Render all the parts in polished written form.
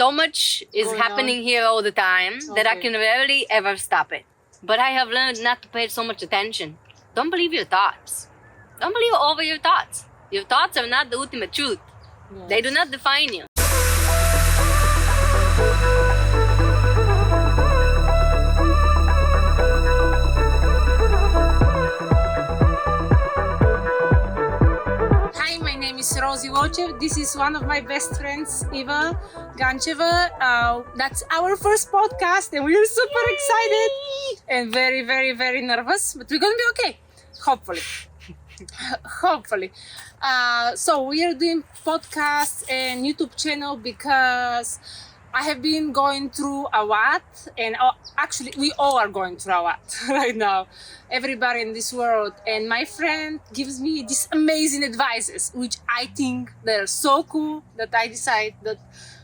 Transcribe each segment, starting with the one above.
so much is happening here all the time that I can rarely ever stop it. But I have learned not to pay so much attention. Don't believe your thoughts. Don't believe over your thoughts. Your thoughts are not the ultimate truth. Yes. They do not define you. Hi, my name is Rosi Walchef. This is one of my best friends, Eva Gancheva. That's our first podcast and we're super excited and very, very, very nervous, but we're going to be okay. Hopefully. Hopefully. So we are doing podcasts and YouTube channel because I have been going through a lot, and actually we all are going through a lot right now, everybody in this world, and my friend gives me these amazing advices which I think they're so cool that I decide that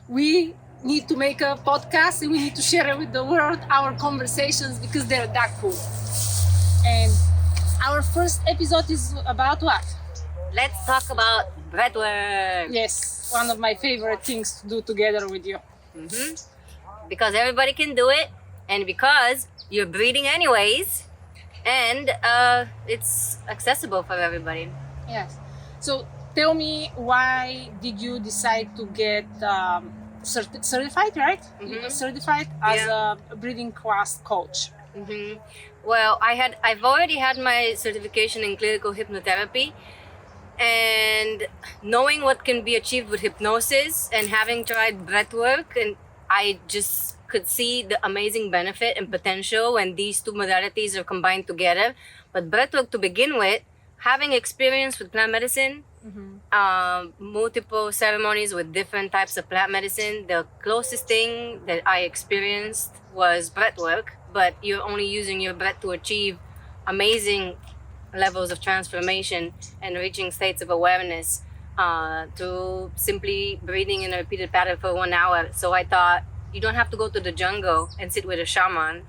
we need to make a podcast and we need to share it with the world, our conversations, because they're that cool. And our first episode is about what? Let's talk about breathwork. Yes, one of my favorite things to do together with you. Mm-hmm. Because everybody can do it, and because you're breathing anyways, and it's accessible for everybody. Yes. So tell me, why did you decide to get certified, right? Mm-hmm. Certified as a breathing class coach. Mm-hmm. Well, I've already had my certification in clinical hypnotherapy, and knowing what can be achieved with hypnosis and having tried breathwork, and I just could see the amazing benefit and potential when these two modalities are combined together. But breathwork to begin with, having experience with plant medicine, multiple ceremonies with different types of plant medicine, the closest thing that I experienced was breathwork, but you're only using your breath to achieve amazing levels of transformation and reaching states of awareness through simply breathing in a repeated pattern for 1 hour. So I thought, you don't have to go to the jungle and sit with a shaman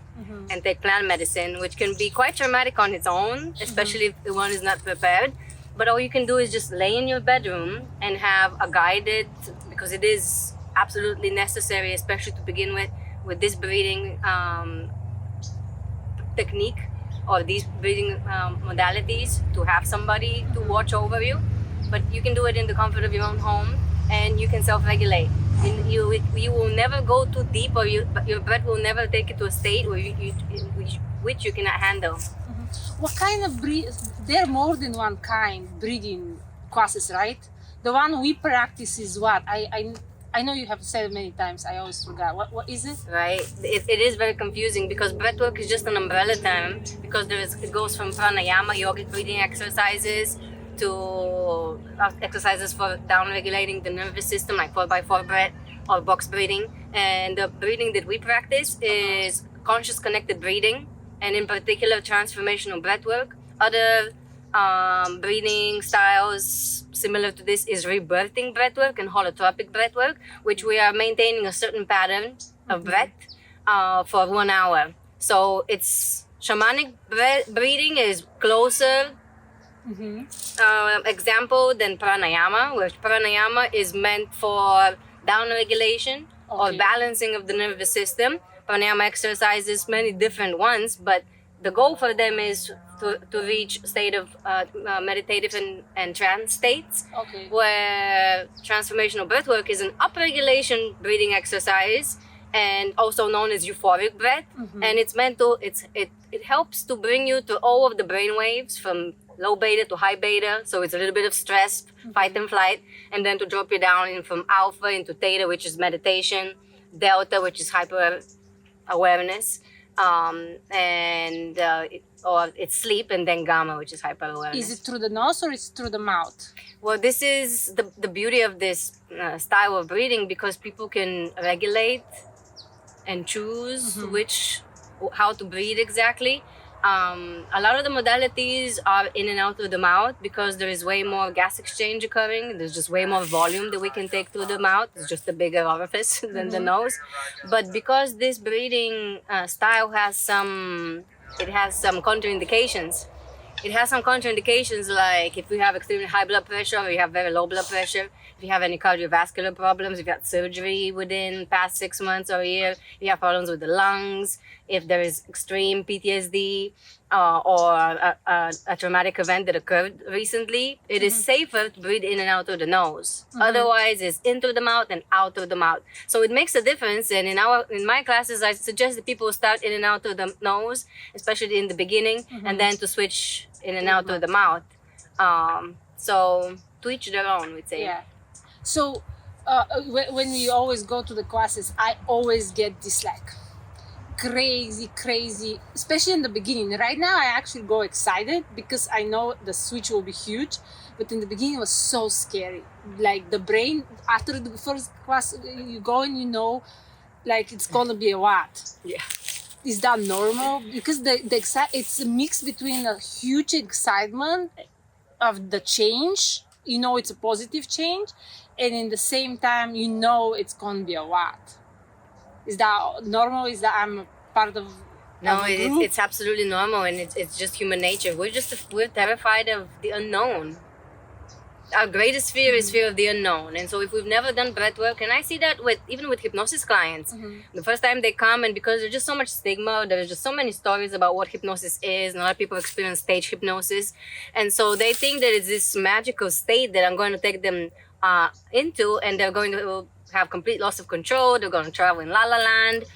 and take plant medicine, which can be quite traumatic on its own, especially if one is not prepared. But all you can do is just lay in your bedroom and have a guided, because it is absolutely necessary, especially to begin with this breathing technique or these breathing modalities, to have somebody to watch over you. But you can do it in the comfort of your own home, and you can self-regulate. You will never go too deep, or your breath will never take you to a state which you cannot handle. What kind of there are more than one kind breathing classes, right? The one we practice is what? I know you have said many times, I always forgot. What is it? Right. It is very confusing because breathwork is just an umbrella term, because it goes from pranayama, yogic breathing exercises, to exercises for down-regulating the nervous system, like 4x4 breath or box breathing. And the breathing that we practice is conscious connected breathing, and in particular transformational breathwork. Other breathing styles similar to this is rebirthing breathwork and holotropic breathwork, which we are maintaining a certain pattern of breath for 1 hour. So it's shamanic breathing is closer example than pranayama, which pranayama is meant for down regulation or balancing of the nervous system. Pranayama exercises many different ones, but the goal for them is to reach state of meditative and trance states, where transformational breathwork is an upregulation breathing exercise, and also known as euphoric breath. And it's meant to it helps to bring you to all of the brain waves from low beta to high beta, so it's a little bit of stress, fight and flight, and then to drop you down from alpha into theta, which is meditation, delta, which is hyper awareness, or it's sleep, and then gamma, which is hyper awareness. Is it through the nose or is it through the mouth? Well, this is the beauty of this style of breathing, because people can regulate and choose how to breathe exactly. A lot of the modalities are in and out of the mouth because there is way more gas exchange occurring. There's just way more volume that we can take through the mouth. It's just a bigger orifice than the nose. But because this breathing style has some contraindications, it has some contraindications, like if you have extremely high blood pressure or you have very low blood pressure, if you have any cardiovascular problems, if you had surgery within past 6 months or a year, if you have problems with the lungs, if there is extreme PTSD or a traumatic event that occurred recently, it is safer to breathe in and out of the nose. Otherwise, it's in through the mouth and out of the mouth. So it makes a difference. And in my classes, I suggest that people start in and out of the nose, especially in the beginning, and then to switch in and out of the mouth. So to each their own, we'd say. Yeah. So when we always go to the classes, I always get this like crazy, especially in the beginning. Right now I actually go excited because I know the switch will be huge, but in the beginning it was so scary. Like the brain, after the first class you go and you know like it's gonna be a lot. Yeah. Is that normal? Because it's a mix between a huge excitement of the change, you know it's a positive change, and in the same time you know it's gonna be a lot. Is that normal? Is that I'm part of No, a group? it's absolutely normal, and it's just human nature. We're terrified of the unknown. Our greatest fear is fear of the unknown. And so if we've never done breath work, and I see that even with hypnosis clients, the first time they come, and because there's just so much stigma, there's just so many stories about what hypnosis is, and a lot of people experience stage hypnosis, and so they think that it's this magical state that I'm going to take them into, and they're going to have complete loss of control. They're going to travel in La La Land,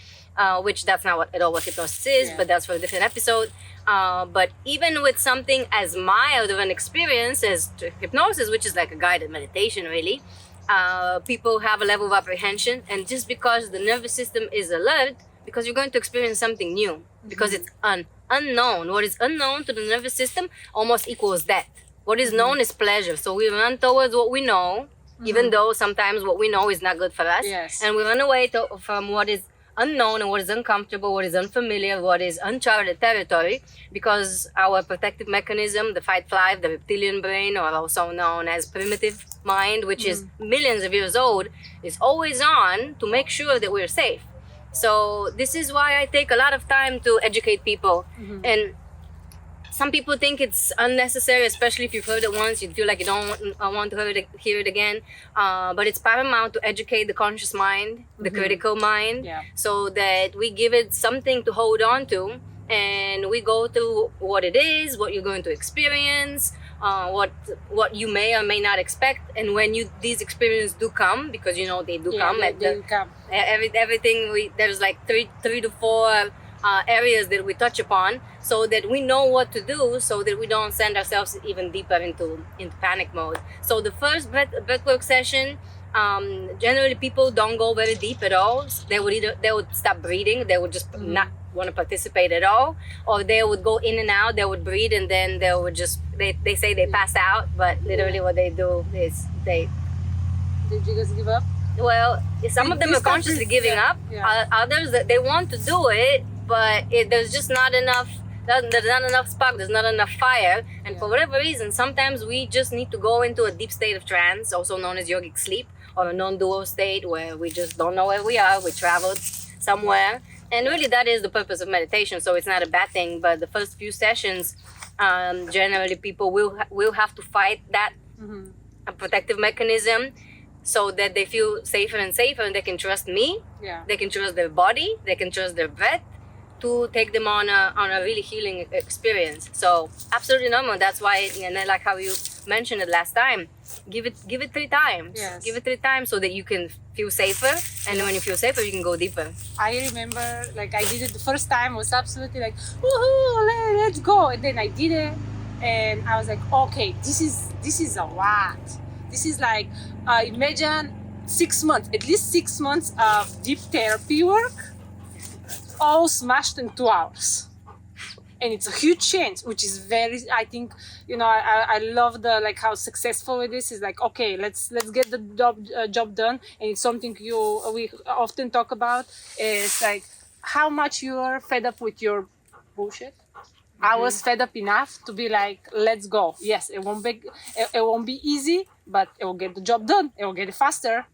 which that's not at all what hypnosis is, but that's for a different episode. But even with something as mild of an experience as hypnosis, which is like a guided meditation really, people have a level of apprehension, and just because the nervous system is alert, because you're going to experience something new, because it's unknown. What is unknown to the nervous system almost equals death. What is known is pleasure. So we run towards what we know, even though sometimes what we know is not good for us. Yes. And we run away from what is unknown and what is uncomfortable, what is unfamiliar, what is uncharted territory, because our protective mechanism, the fight flight, the reptilian brain, or also known as primitive mind, which is millions of years old, is always on to make sure that we're safe. So this is why I take a lot of time to educate people. And some people think it's unnecessary, especially if you've heard it once, you feel like you don't want to hear it again. But it's paramount to educate the conscious mind, the critical mind, so that we give it something to hold on to, and we go through what it is, what you're going to experience, what you may or may not expect. And when these experiences do come, because you know they do come, they come. Everything there's like three to four areas that we touch upon, so that we know what to do, so that we don't send ourselves even deeper into panic mode. So the first breathwork session, generally people don't go very deep at all. They would stop breathing. They would just not want to participate at all, or they would go in and out. They would breathe, and then they would just they say they pass out, but literally what they do is Did you guys give up? well, some of them are consciously giving up. Others that they want to do it, but there's just not enough. There's not enough spark. There's not enough fire, and for whatever reason, sometimes we just need to go into a deep state of trance, also known as yogic sleep, or a non-dual state, where we just don't know where we are. We traveled somewhere, and really that is the purpose of meditation. So it's not a bad thing. But the first few sessions, generally people will have to fight that a protective mechanism, so that they feel safer and safer, and they can trust me. They can trust their body. They can trust their breath, to take them on a really healing experience. So absolutely normal. That's why, and I like how you mentioned it last time. Give it 3 times. Yes. Give it 3 times so that you can feel safer, and when you feel safer, you can go deeper. I remember, like, I did it the first time, was absolutely like, woohoo, let's go. And then I did it, and I was like, okay, this is a lot. This is like, imagine 6 months, at least 6 months of deep therapy work, all smashed in 2 hours. And it's a huge change, which is very, I think, I love the, how successful it is. It's like, okay, let's get the job done. And it's something we often talk about, is like how much you are fed up with your bullshit. I was fed up enough to be like, let's go. Yes, it won't be easy, but it will get the job done. It will get it faster.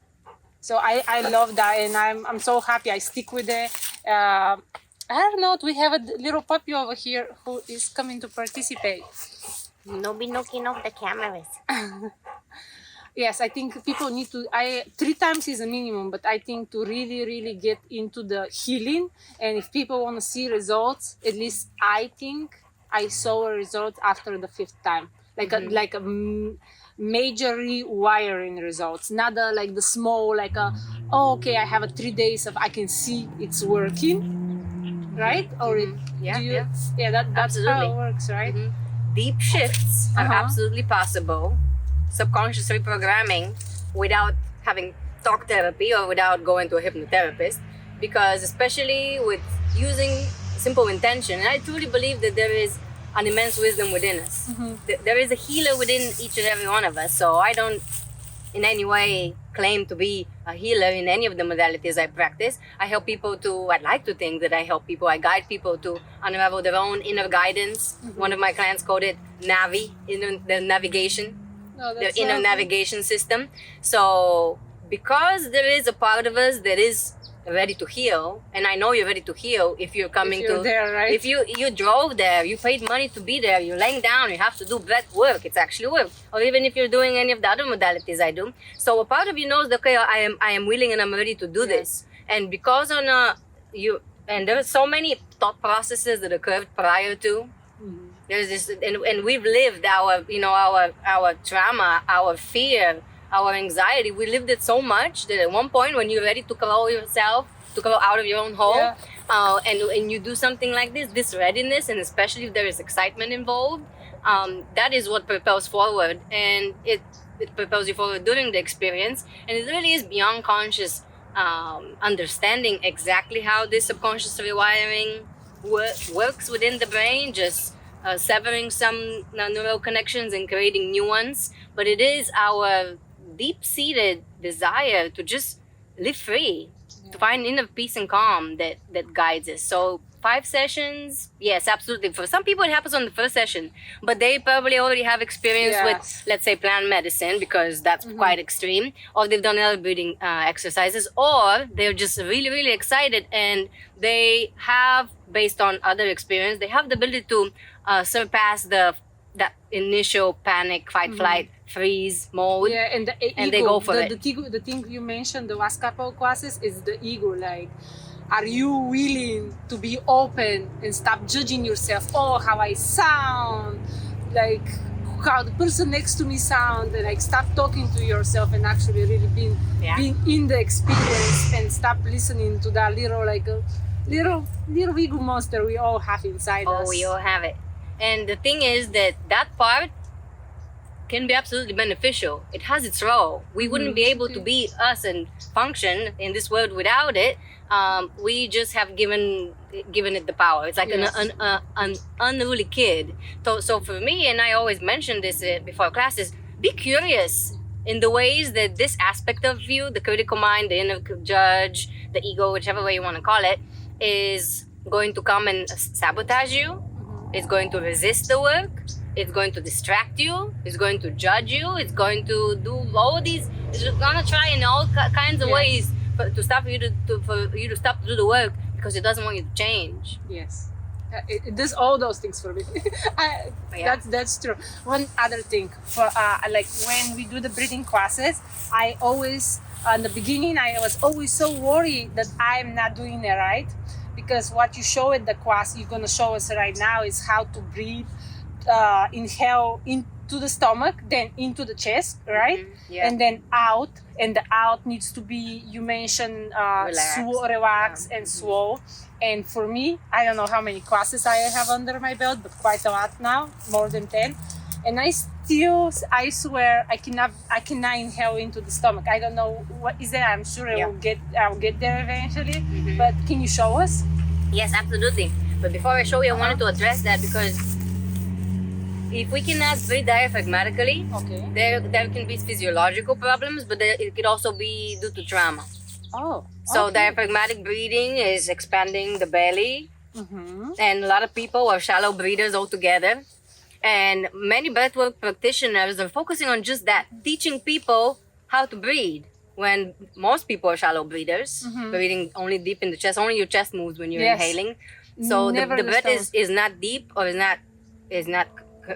So I love that, and I'm so happy I stick with it. I don't know, we have a little puppy over here who is coming to participate. No be knocking off the cameras. Yes, I think people need to. 3 times is a minimum, but I think to really, really get into the healing, and if people want to see results, at least I think I saw a result after the 5th time, like major rewiring results, not like the small, okay, I have a 3 days of I can see it's working, right? Or that's Absolutely. how it works, right? Deep shifts are absolutely possible. Subconscious reprogramming without having talk therapy or without going to a hypnotherapist, because especially with using simple intention, and I truly believe that there is an immense wisdom within us. There is a healer within each and every one of us. So I don't in any way claim to be a healer in any of the modalities I practice. I'd like to think that I help people, I guide people to unravel their own inner guidance. One of my clients called it Navi, the navigation. The inner navigation system. So because there is a part of us that is ready to heal, and I know you're ready to heal if you're coming if you're there, right? If you drove there, you paid money to be there, you're laying down, you have to do breath work, it's actually work. Or even if you're doing any of the other modalities I do. So a part of you knows that, okay, I am willing and I'm ready to do this. And because and there are so many thought processes that occurred prior to. There's this, and we've lived our trauma, our fear, our anxiety. We lived it so much that at one point, when you're ready to crawl out of your own hole, and you do something like this readiness, and especially if there is excitement involved, that is what propels forward, and it propels you forward during the experience, and it really is beyond conscious understanding exactly how this subconscious rewiring works within the brain, just severing some neural connections and creating new ones. But it is our deep-seated desire to just live free, to find inner peace and calm that guides us. So 5 sessions, yes, absolutely. For some people it happens on the first session, but they probably already have experience with, let's say, plant medicine, because that's quite extreme, or they've done other breathing exercises, or they're just really, really excited, and they have, based on other experience, they have the ability to surpass that initial panic, fight, flight, freeze mode. Yeah, and the ego, they go for it. The thing you mentioned the last couple of classes is the ego. Like, are you willing to be open and stop judging yourself? Oh, how I sound, like how the person next to me sound, and like stop talking to yourself and actually really being in the experience, and stop listening to that little ego monster we all have inside us. Oh, we all have it. And the thing is that part can be absolutely beneficial. It has its role. We wouldn't be able to be us and function in this world without it. We just have given it the power. It's like an unruly kid. So for me, and I always mention this before classes, be curious in the ways that this aspect of you, the critical mind, the inner judge, the ego, whichever way you want to call it, is going to come and sabotage you. It's going to resist the work. It's going to distract you. It's going to judge you. It's going to do all these. It's going to try in all kinds of ways to stop you for you to stop to do the work, because it doesn't want you to change. Yes, it does all those things for me. That's true. One other thing, for like when we do the breathing classes, I always in the beginning I was always so worried that I'm not doing it right. Because what you show at the class, you're going to show us right now, is how to breathe, inhale into the stomach, then into the chest, right? And then out. And the out needs to be, you mentioned, relax and slow. And for me, I don't know how many classes I have under my belt, but quite a lot now, more than 10. And I swear, I cannot inhale into the stomach. I don't know what is that. I'm sure I'll get there eventually. But can you show us? Yes, absolutely. But before I show you, I wanted to address that, because if we cannot breathe diaphragmatically, there can be physiological problems, but it could also be due to trauma. So diaphragmatic breathing is expanding the belly, and a lot of people are shallow breathers altogether. And many breathwork practitioners are focusing on just that, teaching people how to breathe, when most people are shallow breathers, breathing only deep in the chest. Only your chest moves when you're inhaling. So the breath is not deep, or is not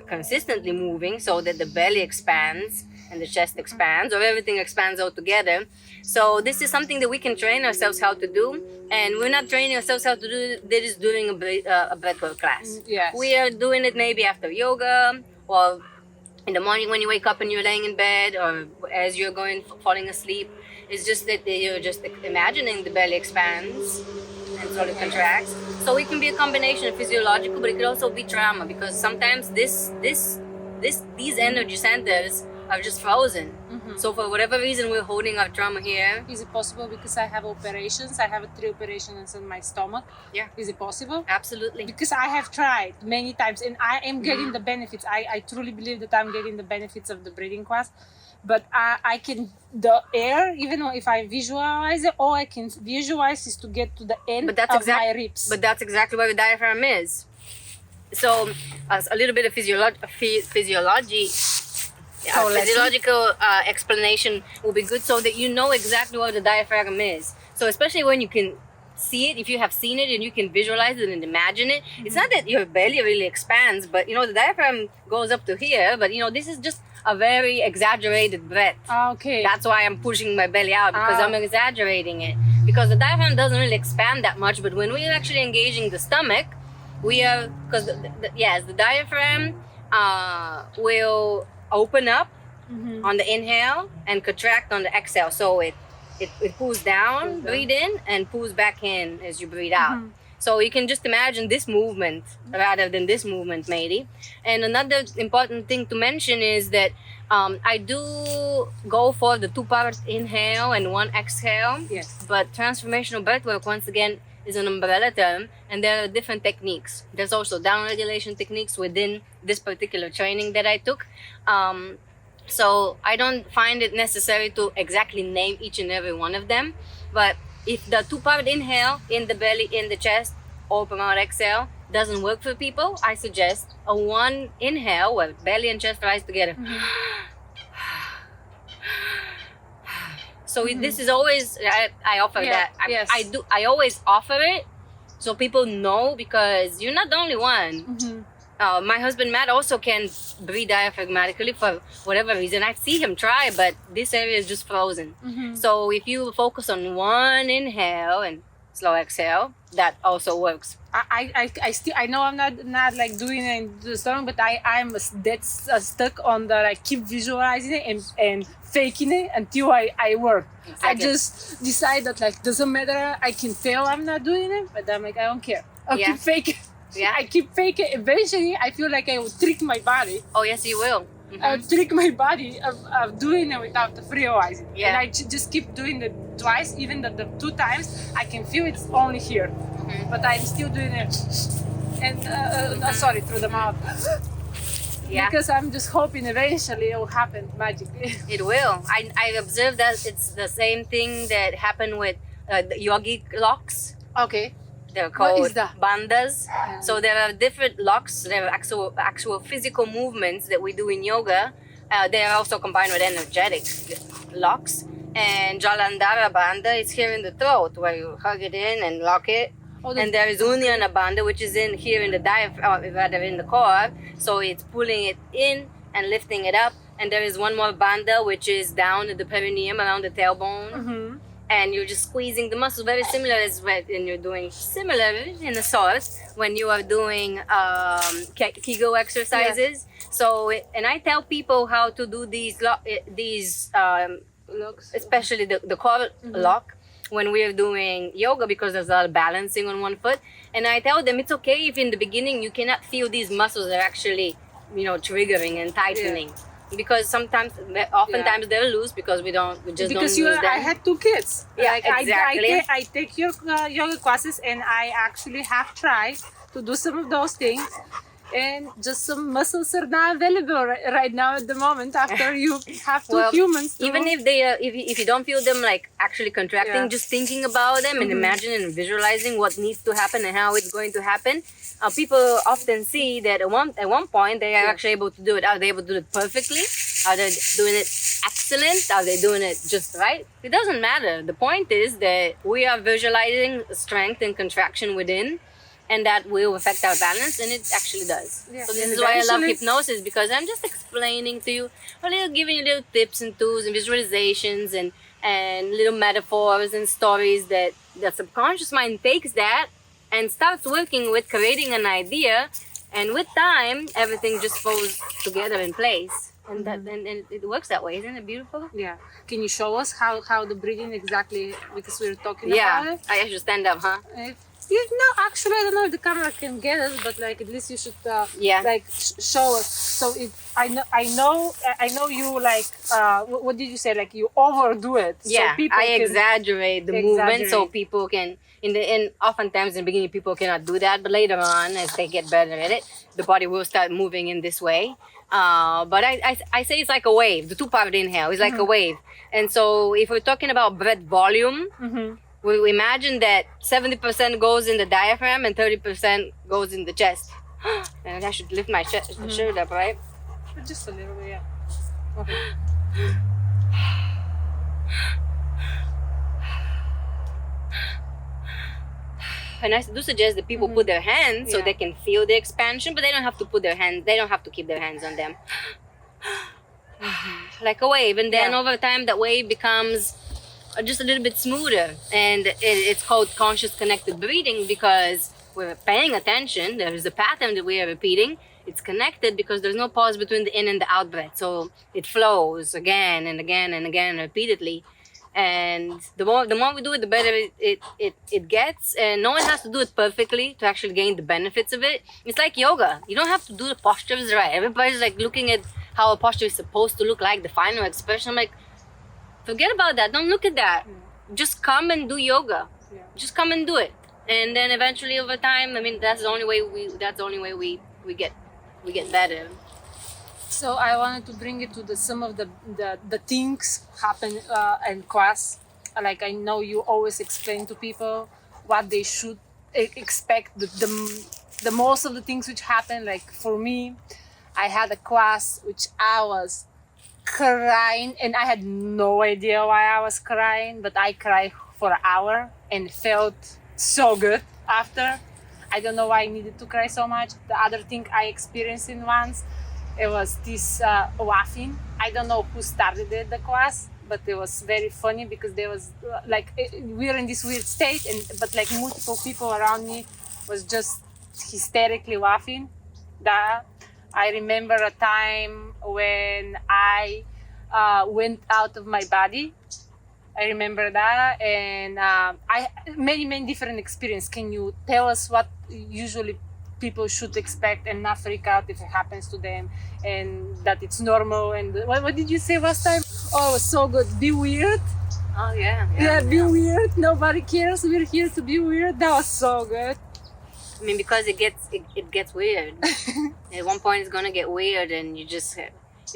consistently moving so that the belly expands and the chest expands, or everything expands all together. So this is something that we can train ourselves how to do, and we're not training ourselves how to do this during a breathwork class. Yes. We are doing it maybe after yoga, or in the morning when you wake up and you're laying in bed, or as you're falling asleep. It's just that you're just imagining the belly expands and slowly contracts. So it can be a combination of physiological, but it could also be trauma, because sometimes these energy centers are just frozen. So for whatever reason, we're holding our trauma here. Is it possible because I have operations? I have 3 operations in my stomach. Yeah. Is it possible? Absolutely. Because I have tried many times and I am getting the benefits. I truly believe that I'm getting the benefits of the breathing class. But I can, the air, even though if I visualize it, all I can visualize is to get to the end of my ribs. But that's exactly where the diaphragm is. So a little bit of physiological explanation will be good, so that you know exactly where the diaphragm is. So especially when you can see it, if you have seen it and you can visualize it and imagine it, it's not that your belly really expands, but the diaphragm goes up to here, but this is just a very exaggerated breath. Okay. That's why I'm pushing my belly out, because I'm exaggerating it. Because the diaphragm doesn't really expand that much, but when we're actually engaging the stomach, we are, because the diaphragm will open up on the inhale and contract on the exhale. So it pulls down, breathe in, and pulls back in as you breathe out. So you can just imagine this movement rather than this movement, maybe. And another important thing to mention is that I do go for the 2-part inhale and 1 exhale. Yes. But transformational breathwork, once again, is an umbrella term, and there are different techniques. There's also down regulation techniques within this particular training that I took. So I don't find it necessary to exactly name each and every one of them. But if the 2-part inhale in the belly, in the chest, open out exhale doesn't work for people, I suggest a 1 inhale where belly and chest rise together. So this is always, I offer that. Yes. I always offer it so people know, because you're not the only one. My husband Matt also can breathe diaphragmatically for whatever reason. I see him try, but this area is just frozen. So if you focus on 1 inhale and slow exhale, that also works. I know I'm not like doing it in the stomach, but I'm dead stuck on the, like, keep visualizing it and faking it until I work. Exactly. I just decide that, like, doesn't matter, I can fail, I'm not doing it, but I'm like, I don't care. I'll keep faking. Yeah. I keep faking. Eventually, I feel like I will trick my body. Oh, yes, you will. I'll trick my body of doing it without realizing. Yeah. And I just keep doing it twice, even the 2 times, I can feel it's only here. But I'm still doing it. And, sorry, through the mouth. Yeah. Because I'm just hoping eventually it will happen magically. It will. I observed that it's the same thing that happened with the yogic locks. Okay. They're called What is that? bandhas. So there are different locks. There are actual physical movements that we do in yoga. They are also combined with energetic locks. And Jalandhara bandha is here in the throat, where you hug it in and lock it. And there is Uddiyana bandha, which is in here in the diaphragm, rather in the core. So it's pulling it in and lifting it up. And there is one more bandha, which is down at the perineum, around the tailbone. And you're just squeezing the muscle, very similar as when you're doing similar in a sort when you are doing Kegel exercises. So, and I tell people how to do these locks, especially the core lock, when we're doing yoga, because there's a lot of balancing on one foot. And I tell them it's okay if in the beginning you cannot feel these muscles are actually, triggering and tightening. Because oftentimes they're loose because we don't use them. I had 2 kids. Yeah, exactly. I take your yoga classes, and I actually have tried to do some of those things, and just some muscles are not available right now at the moment. After you have 2 humans, even if they if you don't feel them like actually contracting, just thinking about them and imagining and visualizing what needs to happen and how it's going to happen. People often see that at one point they are actually able to do it. Are they able to do it perfectly? Are they doing it excellent? Are they doing it just right? It doesn't matter. The point is that we are visualizing strength and contraction within, and that will affect our balance, and it actually does. Yeah. So this And is why I love eventually- hypnosis, because I'm just explaining to you, giving you little tips and tools and visualizations and little metaphors and stories that the subconscious mind takes that and starts working with creating an idea, and with time everything just falls together in place, and and it works that way. Isn't it beautiful? Yeah. Can you show us how the breathing exactly, because we were talking about Yeah, it? I should stand up, huh? No, actually, I don't know if the camera can get us, but like at least you should Yeah. like show us. So I know you like what did you say? Like you overdo it. Yeah, so people I can exaggerate the movement so exaggerate. people can. Oftentimes in the beginning people cannot do that, but later on, as they get better at it, the body will start moving in this way. But I say it's like a wave. The 2-part inhale is like a wave, and so if we're talking about breath volume, we imagine that 70% goes in the diaphragm and 30% goes in the chest. And I should lift my shirt up, right? Just a little bit, yeah. Okay. And I do suggest that people put their hands so Yeah. they can feel the expansion, but they don't have to put their hands. They don't have to keep their hands on them. Like a wave, and then Yeah. over time that wave becomes just a little bit smoother, and it's called conscious connected breathing because we're paying attention. There is a pattern that we are repeating. It's connected because there's no pause between the in and the out breath, so it flows again and again and again repeatedly. And the more we do it, the better it gets. And no one has to do it perfectly to actually gain the benefits of it. It's like yoga. You don't have to do the postures right. Everybody's like looking at how a posture is supposed to look like, the final expression. I'm like, forget about that. Don't look at that. Just come and do yoga. Yeah. Just come and do it. And then eventually over time, I mean, that's the only way we get better. So I wanted to bring it to some of the things happen in class. Like I know you always explain to people what they should expect. The most of the things which happen. Like for me, I had a class which I was crying, and I had no idea why I was crying, but I cried for an hour and felt so good after. I don't know why I needed to cry so much. The other thing I experienced in once, it was this laughing. I don't know who started it, the class, but it was very funny because there was we were in this weird state, but like multiple people around me was just hysterically laughing. That I remember a time when I went out of my body. I remember that, and I many different experiences. Can you tell us what usually people should expect and not freak out if it happens to them, and that it's normal? And what did you say last time? Oh, it was so good. Be weird. Oh yeah. Be weird. Nobody cares. We're here to be weird. That was so good. I mean, because it gets weird. At one point, it's gonna get weird, and you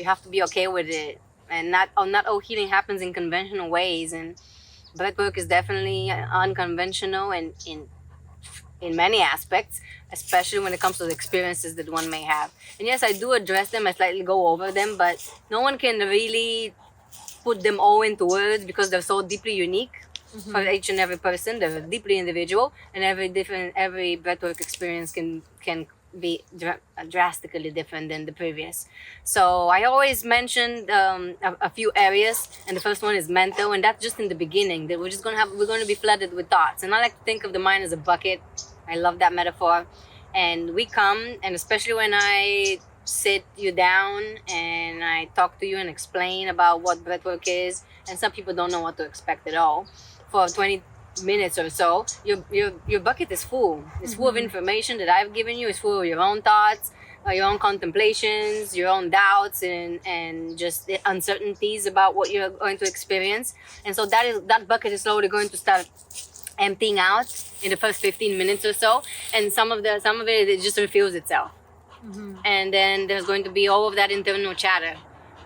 have to be okay with it. And not all healing happens in conventional ways, and breathwork is definitely unconventional and in many aspects, especially when it comes to the experiences that one may have. And yes, I do address them. I slightly go over them, but no one can really put them all into words because they're so deeply unique. For each and every person, they're deeply individual, and every breathwork experience can be drastically different than the previous. So I always mentioned a few areas, and the first one is mental, and that's just in the beginning. That we're going to be flooded with thoughts, and I like to think of the mind as a bucket. I love that metaphor. And we come, and especially when I sit you down and I talk to you and explain about what breathwork is, and some people don't know what to expect at all. For 20 minutes or so, your bucket is full. It's full of information that I've given you. It's full of your own thoughts, your own contemplations, your own doubts, and just the uncertainties about what you're going to experience. And so that bucket is slowly going to start emptying out in the first 15 minutes or so. And some of it just refuels itself. And then there's going to be all of that internal chatter.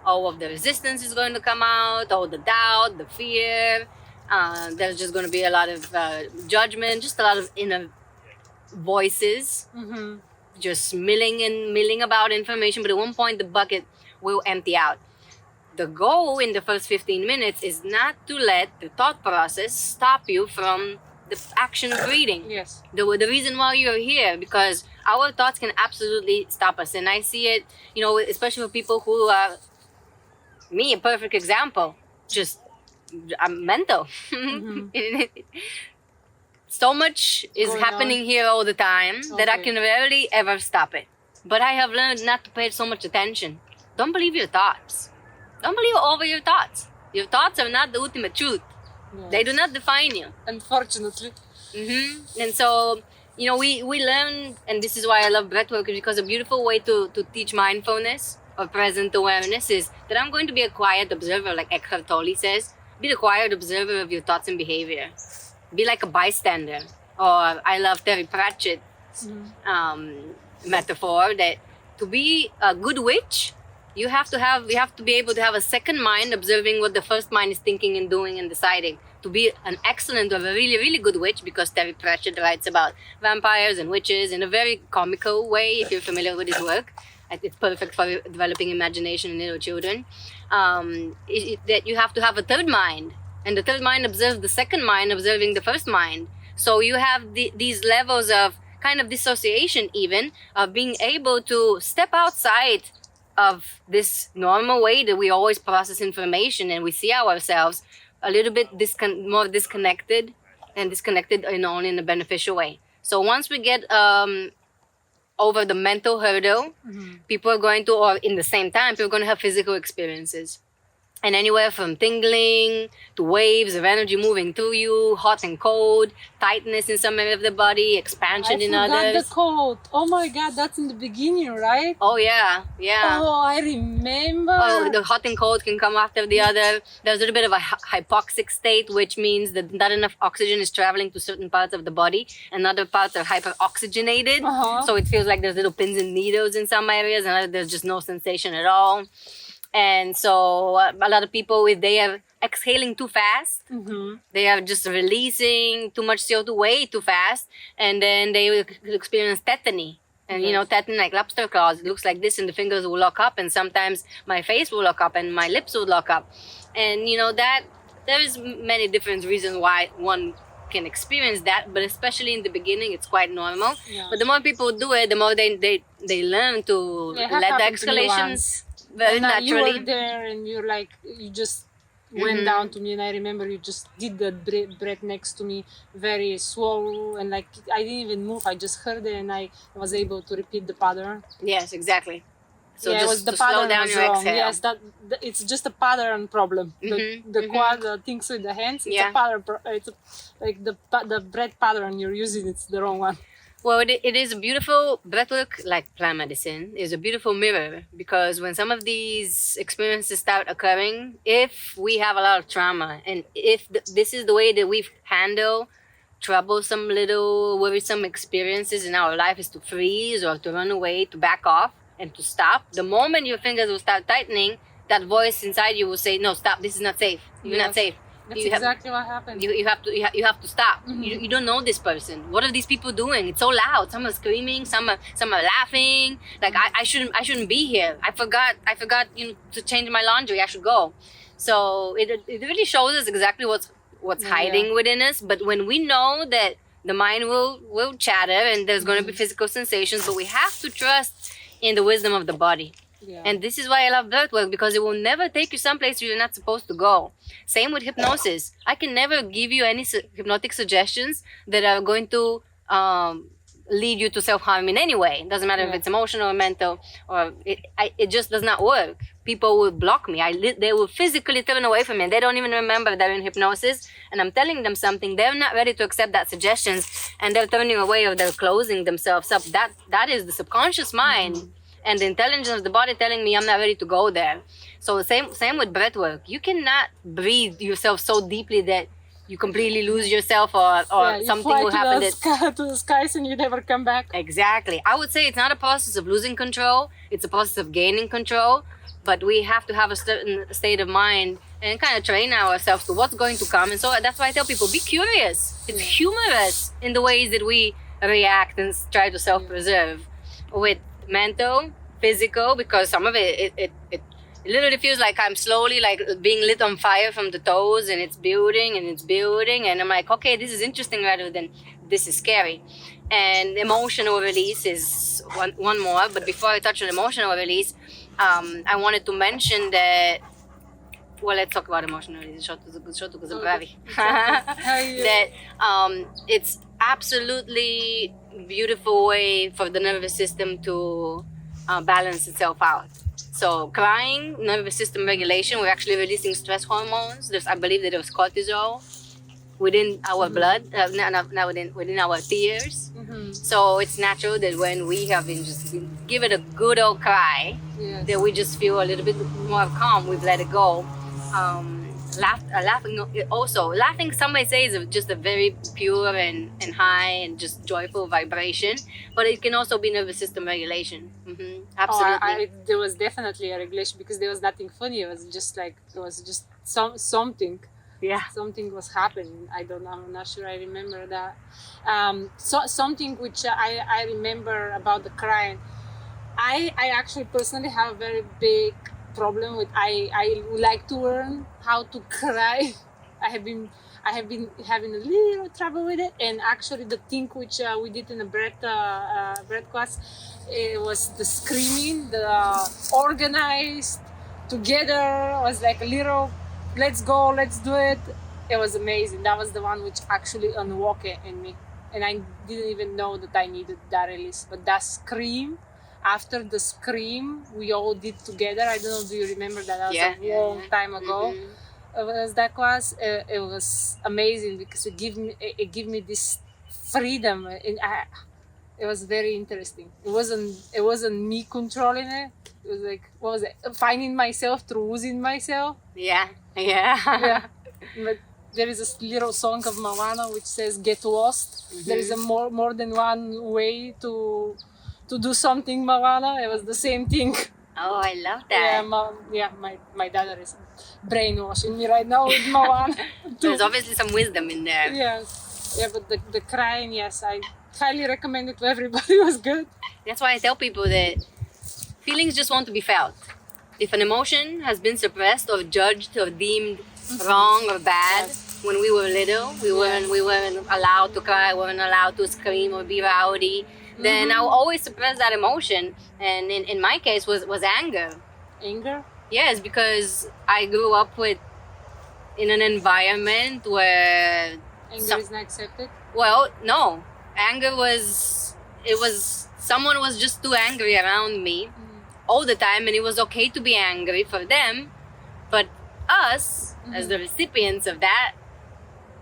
All of the resistance is going to come out, all the doubt, the fear. There's just going to be a lot of judgment, just a lot of inner voices, just milling about information. But at one point, the bucket will empty out. The goal in the first 15 minutes is not to let the thought process stop you from the action of breathing. Yes. The reason why you're here, because our thoughts can absolutely stop us. And I see it, especially for people who are me, a perfect example. Just I'm mental. So much is Going happening here all the time that I can rarely ever stop it. But I have learned not to pay so much attention. Don't believe your thoughts. Don't believe over your thoughts. Your thoughts are not the ultimate truth. Yes. They do not define you. Unfortunately. And so, we learn, and this is why I love breathwork, because a beautiful way to teach mindfulness or present awareness is that I'm going to be a quiet observer, like Eckhart Tolle says. Be the quiet observer of your thoughts and behavior. Be like a bystander. Or I love Terry Pratchett's metaphor that to be a good witch, you have to be able to have a second mind observing what the first mind is thinking and doing and deciding. To be an excellent or a really, really good witch, because Terry Pratchett writes about vampires and witches in a very comical way, if you're familiar with his work. It's perfect for developing imagination in little children. That you have to have a third mind. And the third mind observes the second mind, observing the first mind. So you have these levels of kind of dissociation even, of being able to step outside of this normal way that we always process information, and we see ourselves a little bit more disconnected and only in a beneficial way. So once we get over the mental hurdle, people are going to, or in the same time, people are going to have physical experiences. And anywhere from tingling to waves of energy moving through you, hot and cold, tightness in some area of the body, expansion in others. I forgot the cold. Oh my God, that's in the beginning, right? Oh yeah. Oh, I remember. Oh, the hot and cold can come after the other. There's a little bit of a hypoxic state, which means that not enough oxygen is traveling to certain parts of the body, and other parts are hyper-oxygenated. So it feels like there's little pins and needles in some areas, and there's just no sensation at all. And so a lot of people, if they are exhaling too fast, they are just releasing too much CO2 way too fast, and then they will experience tetany. And tetany, like lobster claws, it looks like this, and the fingers will lock up, and sometimes my face will lock up and my lips will lock up. And that there is many different reasons why one can experience that, but especially in the beginning, it's quite normal. But the more people do it, the more they learn to let the exhalations very naturally. You were there, and you just went down to me, and I remember you just did the breath next to me, very slow, and I didn't even move. I just heard it, and I was able to repeat the pattern. Yes, exactly. So just to slow down your exhale. Yes, it's just a pattern problem. The things with the hands, it's a pattern. It's the breath pattern you're using. It's the wrong one. Well, it is a beautiful breathwork, like plant medicine, is a beautiful mirror, because when some of these experiences start occurring, if we have a lot of trauma, and if this is the way that we've handled troublesome little worrisome experiences in our life, is to freeze or to run away, to back off and to stop, the moment your fingers will start tightening, that voice inside you will say, no, stop, this is not safe. You're not safe. That's exactly what happened. You have to stop. You don't know this person. What are these people doing? It's so loud. Some are screaming. Some are laughing. Like I shouldn't be here. I forgot to change my laundry. I should go. So it really shows us exactly what's hiding within us. But when we know that the mind will chatter and there's going to be physical sensations, but we have to trust in the wisdom of the body. And this is why I love breathwork, because it will never take you someplace you're not supposed to go. Same with hypnosis. I can never give you any hypnotic suggestions that are going to lead you to self-harm in any way. It doesn't matter if it's emotional or mental, or it just does not work. People will block me. They will physically turn away from me. They don't even remember they're in hypnosis, and I'm telling them something. They're not ready to accept that suggestions, and they're turning away, or they're closing themselves up. That is the subconscious mind. And the intelligence of the body telling me I'm not ready to go there. So same with breathwork. You cannot breathe yourself so deeply that you completely lose yourself, or something will happen to the skies and you never come back. Exactly. I would say it's not a process of losing control. It's a process of gaining control. But we have to have a certain state of mind and kind of train ourselves to what's going to come. And so that's why I tell people, be curious. It's humorous in the ways that we react and try to self-preserve with mental, physical, because some of it It literally feels like I'm slowly like being lit on fire from the toes, and it's building and it's building, and I'm like, okay, this is interesting rather than this is scary. And emotional release is one more. But before I touch on emotional release, I wanted to mention that. Well, let's talk about emotional release. That it's absolutely beautiful way for the nervous system to balance itself out. So crying, nervous system regulation, we're actually releasing stress hormones. I believe that there's cortisol within our blood, not within our tears. So it's natural that when we have been just give it a good old cry, that we just feel a little bit more calm. We've let it go. Laughing, some may say, is just a very pure and high and just joyful vibration, but it can also be nervous system regulation. Absolutely. There was definitely a regulation because there was nothing funny. It was just something. Yeah. Something was happening. I'm not sure I remember that. Something which I remember about the crying. I actually personally have a very big problem with I would like to learn how to cry. I have been having a little trouble with it, and actually the thing which we did in the breath class, it was the screaming, the organized together, was like a little let's go, let's do it. It was amazing. That was the one which actually unwoke it in me, and I didn't even know that I needed that release. But that scream, after the scream we all did together, I don't know, do you remember that? That was a long time ago. It was that class. It was amazing because it gave me this freedom, and it was very interesting. It wasn't me controlling it. It was like, what was it? Finding myself through losing myself. Yeah. But there is a little song of Moana which says "Get lost." There is a more than one way to do something, Moana. It was the same thing. Oh, I love that. My daughter is brainwashing me right now with Moana. There's obviously some wisdom in there. Yeah, but the crying, yes, I highly recommend it to everybody. It was good. That's why I tell people that feelings just want to be felt. If an emotion has been suppressed or judged or deemed wrong or bad when we were little, we weren't allowed to cry, weren't allowed to scream or be rowdy, then I'll always suppress that emotion. And in my case was anger. Anger? Yes, because I grew up in an environment where anger is not accepted. Well, no, anger was someone was just too angry around me all the time, and it was okay to be angry for them, but us as the recipients of that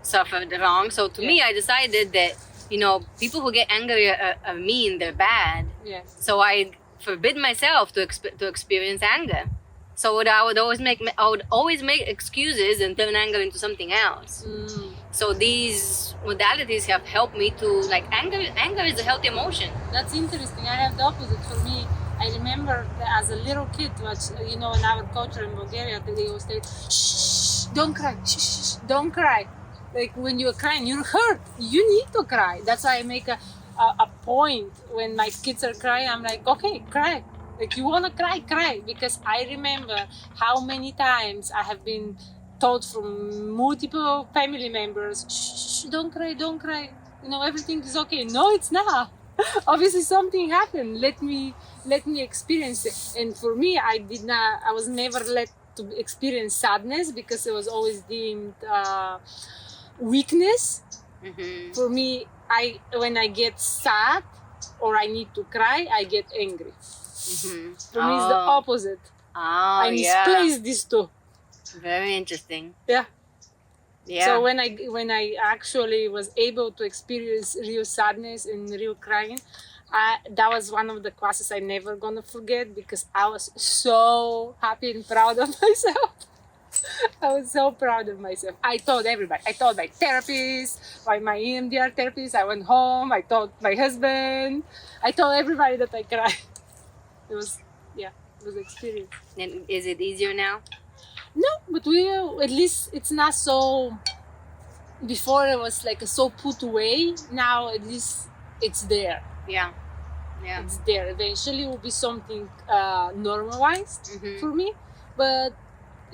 suffered wrong. So to me, I decided that people who get angry are mean, they're bad. Yeah. So I forbid myself to experience anger. So I would always make excuses and turn anger into something else. So these modalities have helped me to anger is a healthy emotion. That's interesting. I have the opposite. For me, I remember that as a little kid, in our culture in Bulgaria, they always say, "Shh, don't cry. Shh, don't cry." Like when you're crying, you're hurt. You need to cry. That's why I make a point when my kids are crying. I'm like, okay, cry. Like you wanna cry, cry. Because I remember how many times I have been told from multiple family members, shh, don't cry, don't cry. Everything is okay. No, it's not. Obviously something happened. Let me experience it. And for me, I was never let to experience sadness because it was always deemed weakness. For me, when I get sad or I need to cry, I get angry. For me, it's the opposite. I misplaced these two. Very interesting. Yeah. Yeah. So when I actually was able to experience real sadness and real crying, that was one of the classes I'm never gonna forget because I was so happy and proud of myself. I was so proud of myself. I told everybody. I told my therapist, my EMDR therapist. I went home. I told my husband. I told everybody that I cried. It was an experience. And is it easier now? No, but at least it's not so. Before it was like so put away. Now at least it's there. Yeah. It's there. Eventually it will be something normalized for me. but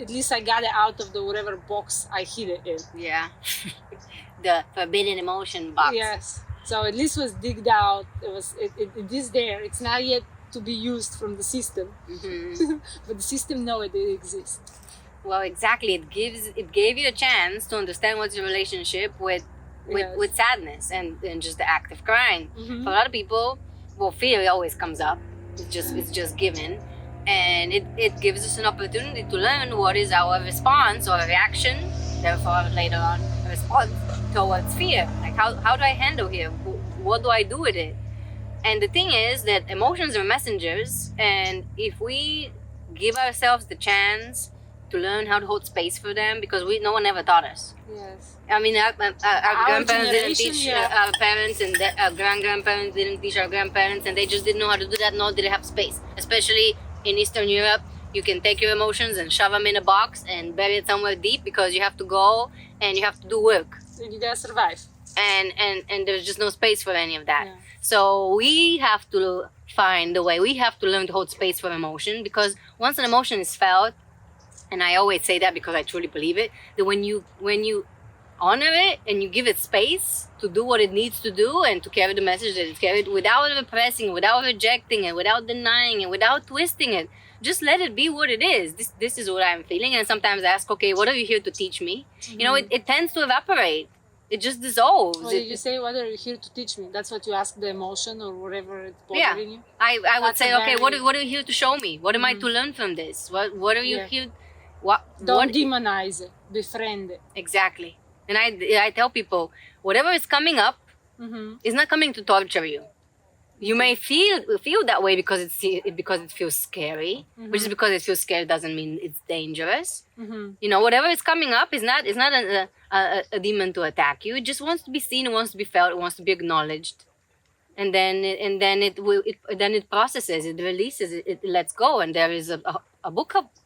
at least I got it out of the whatever box I hid it in. Yeah. The forbidden emotion box. Yes. So at least was digged out. It is there. It's not yet to be used from the system, but the system know it exists. Well, exactly. It gave you a chance to understand what's your relationship with sadness and just the act of crying. For a lot of people, well, fear always comes up. It's just given, and it gives us an opportunity to learn what is our response or reaction. Therefore, later on, a response towards fear. Like how do I handle here? What do I do with it? And the thing is that emotions are messengers, and if we give ourselves the chance to learn how to hold space for them, because no one ever taught us. Yes. I mean, our grandparents didn't teach yeah. our parents, and our grandparents didn't teach our grandparents, and they just didn't know how to do that, nor did they have space. Especially in Eastern Europe, you can take your emotions and shove them in a box and bury it somewhere deep, because you have to go and you have to do work. And you gotta survive. And there's just no space for any of that. Yeah. So we have to find a way. We have to learn to hold space for emotion, because once an emotion is felt, and I always say that because I truly believe it, that when you honor it and you give it space to do what it needs to do and to carry the message that it carried, without repressing, without rejecting it, without denying it, without twisting it, just let it be what it is. This is what I'm feeling. And sometimes I ask, okay, what are you here to teach me? You know, it tends to evaporate. It just dissolves. What did you say? What are you here to teach me? That's what you ask the emotion or whatever it's bothering you? I would That's say, a okay, very- what are you here to show me? What am I to learn from this? What are you Yeah. here? Don't demonize it. Befriend it. Exactly. And I tell people, whatever is coming up is not coming to torture you. You may feel that way because it feels scary, which is because it feels scary doesn't mean it's dangerous. You know, whatever is coming up is not a demon to attack you. It just wants to be seen, it wants to be felt, it wants to be acknowledged, and then it processes, it releases, it lets go, and there is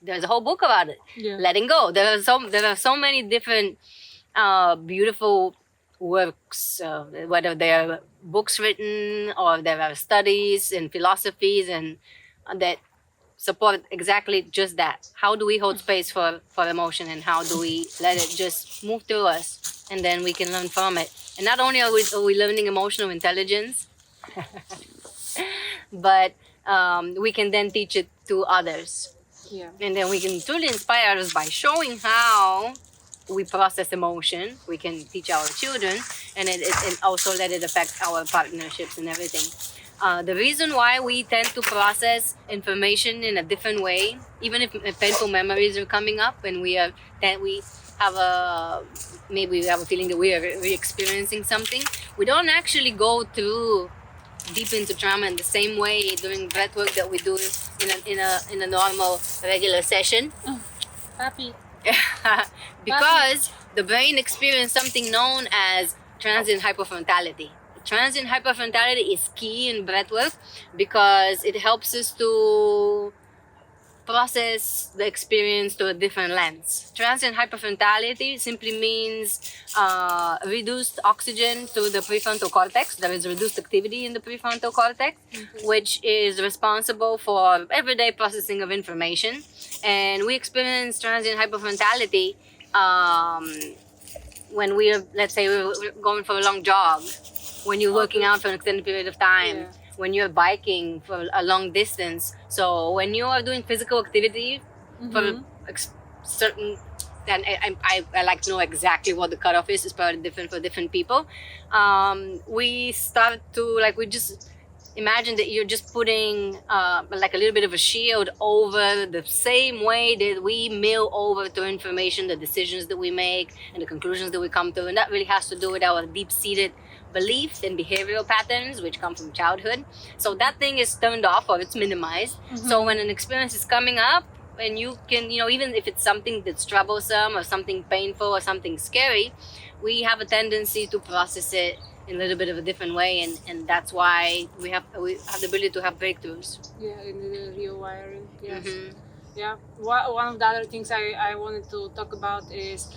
there's a whole book about it. Yeah. Letting go. There are so many different beautiful works, whether they are books written or there are studies and philosophies and that support exactly just that. How do we hold space for emotion, and how do we let it just move through us, and then we can learn from it. And not only are we learning emotional intelligence, but we can then teach it to others. Yeah. And then we can truly inspire others by showing how we process emotion. We can teach our children, and also let it affect our partnerships and everything. The reason why we tend to process information in a different way, even if painful memories are coming up, and we have a feeling that we are re-experiencing something, we don't actually go through deep into trauma in the same way during breathwork that we do in a normal regular session. Happy. Because the brain experienced something known as transient hypofrontality. Transient hypofrontality is key in breathwork because it helps us to process the experience through a different lens. Transient hypofrontality simply means reduced oxygen to the prefrontal cortex. There is reduced activity in the prefrontal cortex, which is responsible for everyday processing of information. And we experience transient hypofrontality when let's say we're going for a long jog, when you're working out for an extended period of time, when you're biking for a long distance. So when you are doing physical activity for certain, and I like to know exactly what the cutoff is. It's probably different for different people. We start to we just imagine that you're just putting like a little bit of a shield over the same way that we mill over through information, the decisions that we make and the conclusions that we come to. And that really has to do with our deep-seated beliefs and behavioral patterns, which come from childhood. So that thing is turned off or it's minimized. So when an experience is coming up, and you can, even if it's something that's troublesome or something painful or something scary, we have a tendency to process it in a little bit of a different way, and that's why we have the ability to have breakthroughs. Yeah, in the rewiring. Yes. Yeah. One of the other things I wanted to talk about is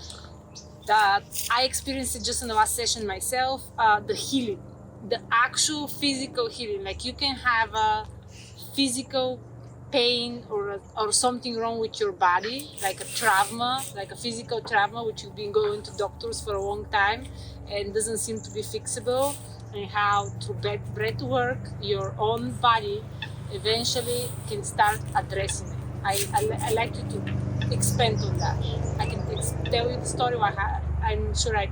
that I experienced it just in the last session myself. The healing, the actual physical healing. Like you can have a physical pain or something wrong with your body, like a trauma, like a physical trauma, which you've been going to doctors for a long time and doesn't seem to be fixable, and how through breath work, your own body eventually can start addressing it. I like you to expand on that. I can tell you the story. I'm sure I.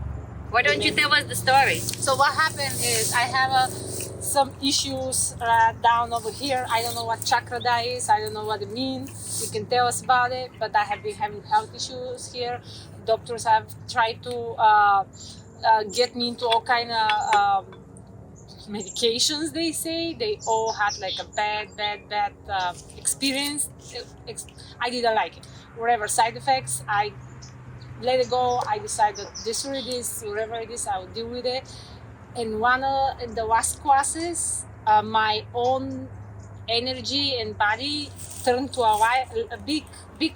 Why don't you tell us the story? So what happened is I have some issues down over here. I don't know what chakra that is. I don't know what it means. You can tell us about it. But I have been having health issues here. Doctors have tried to get me into all kind of medications. They say they all had like a bad experience. I didn't like it. Whatever side effects, I let it go. I decided this or this, whatever it is, I will deal with it. And in the last classes, my own energy and body turned to a big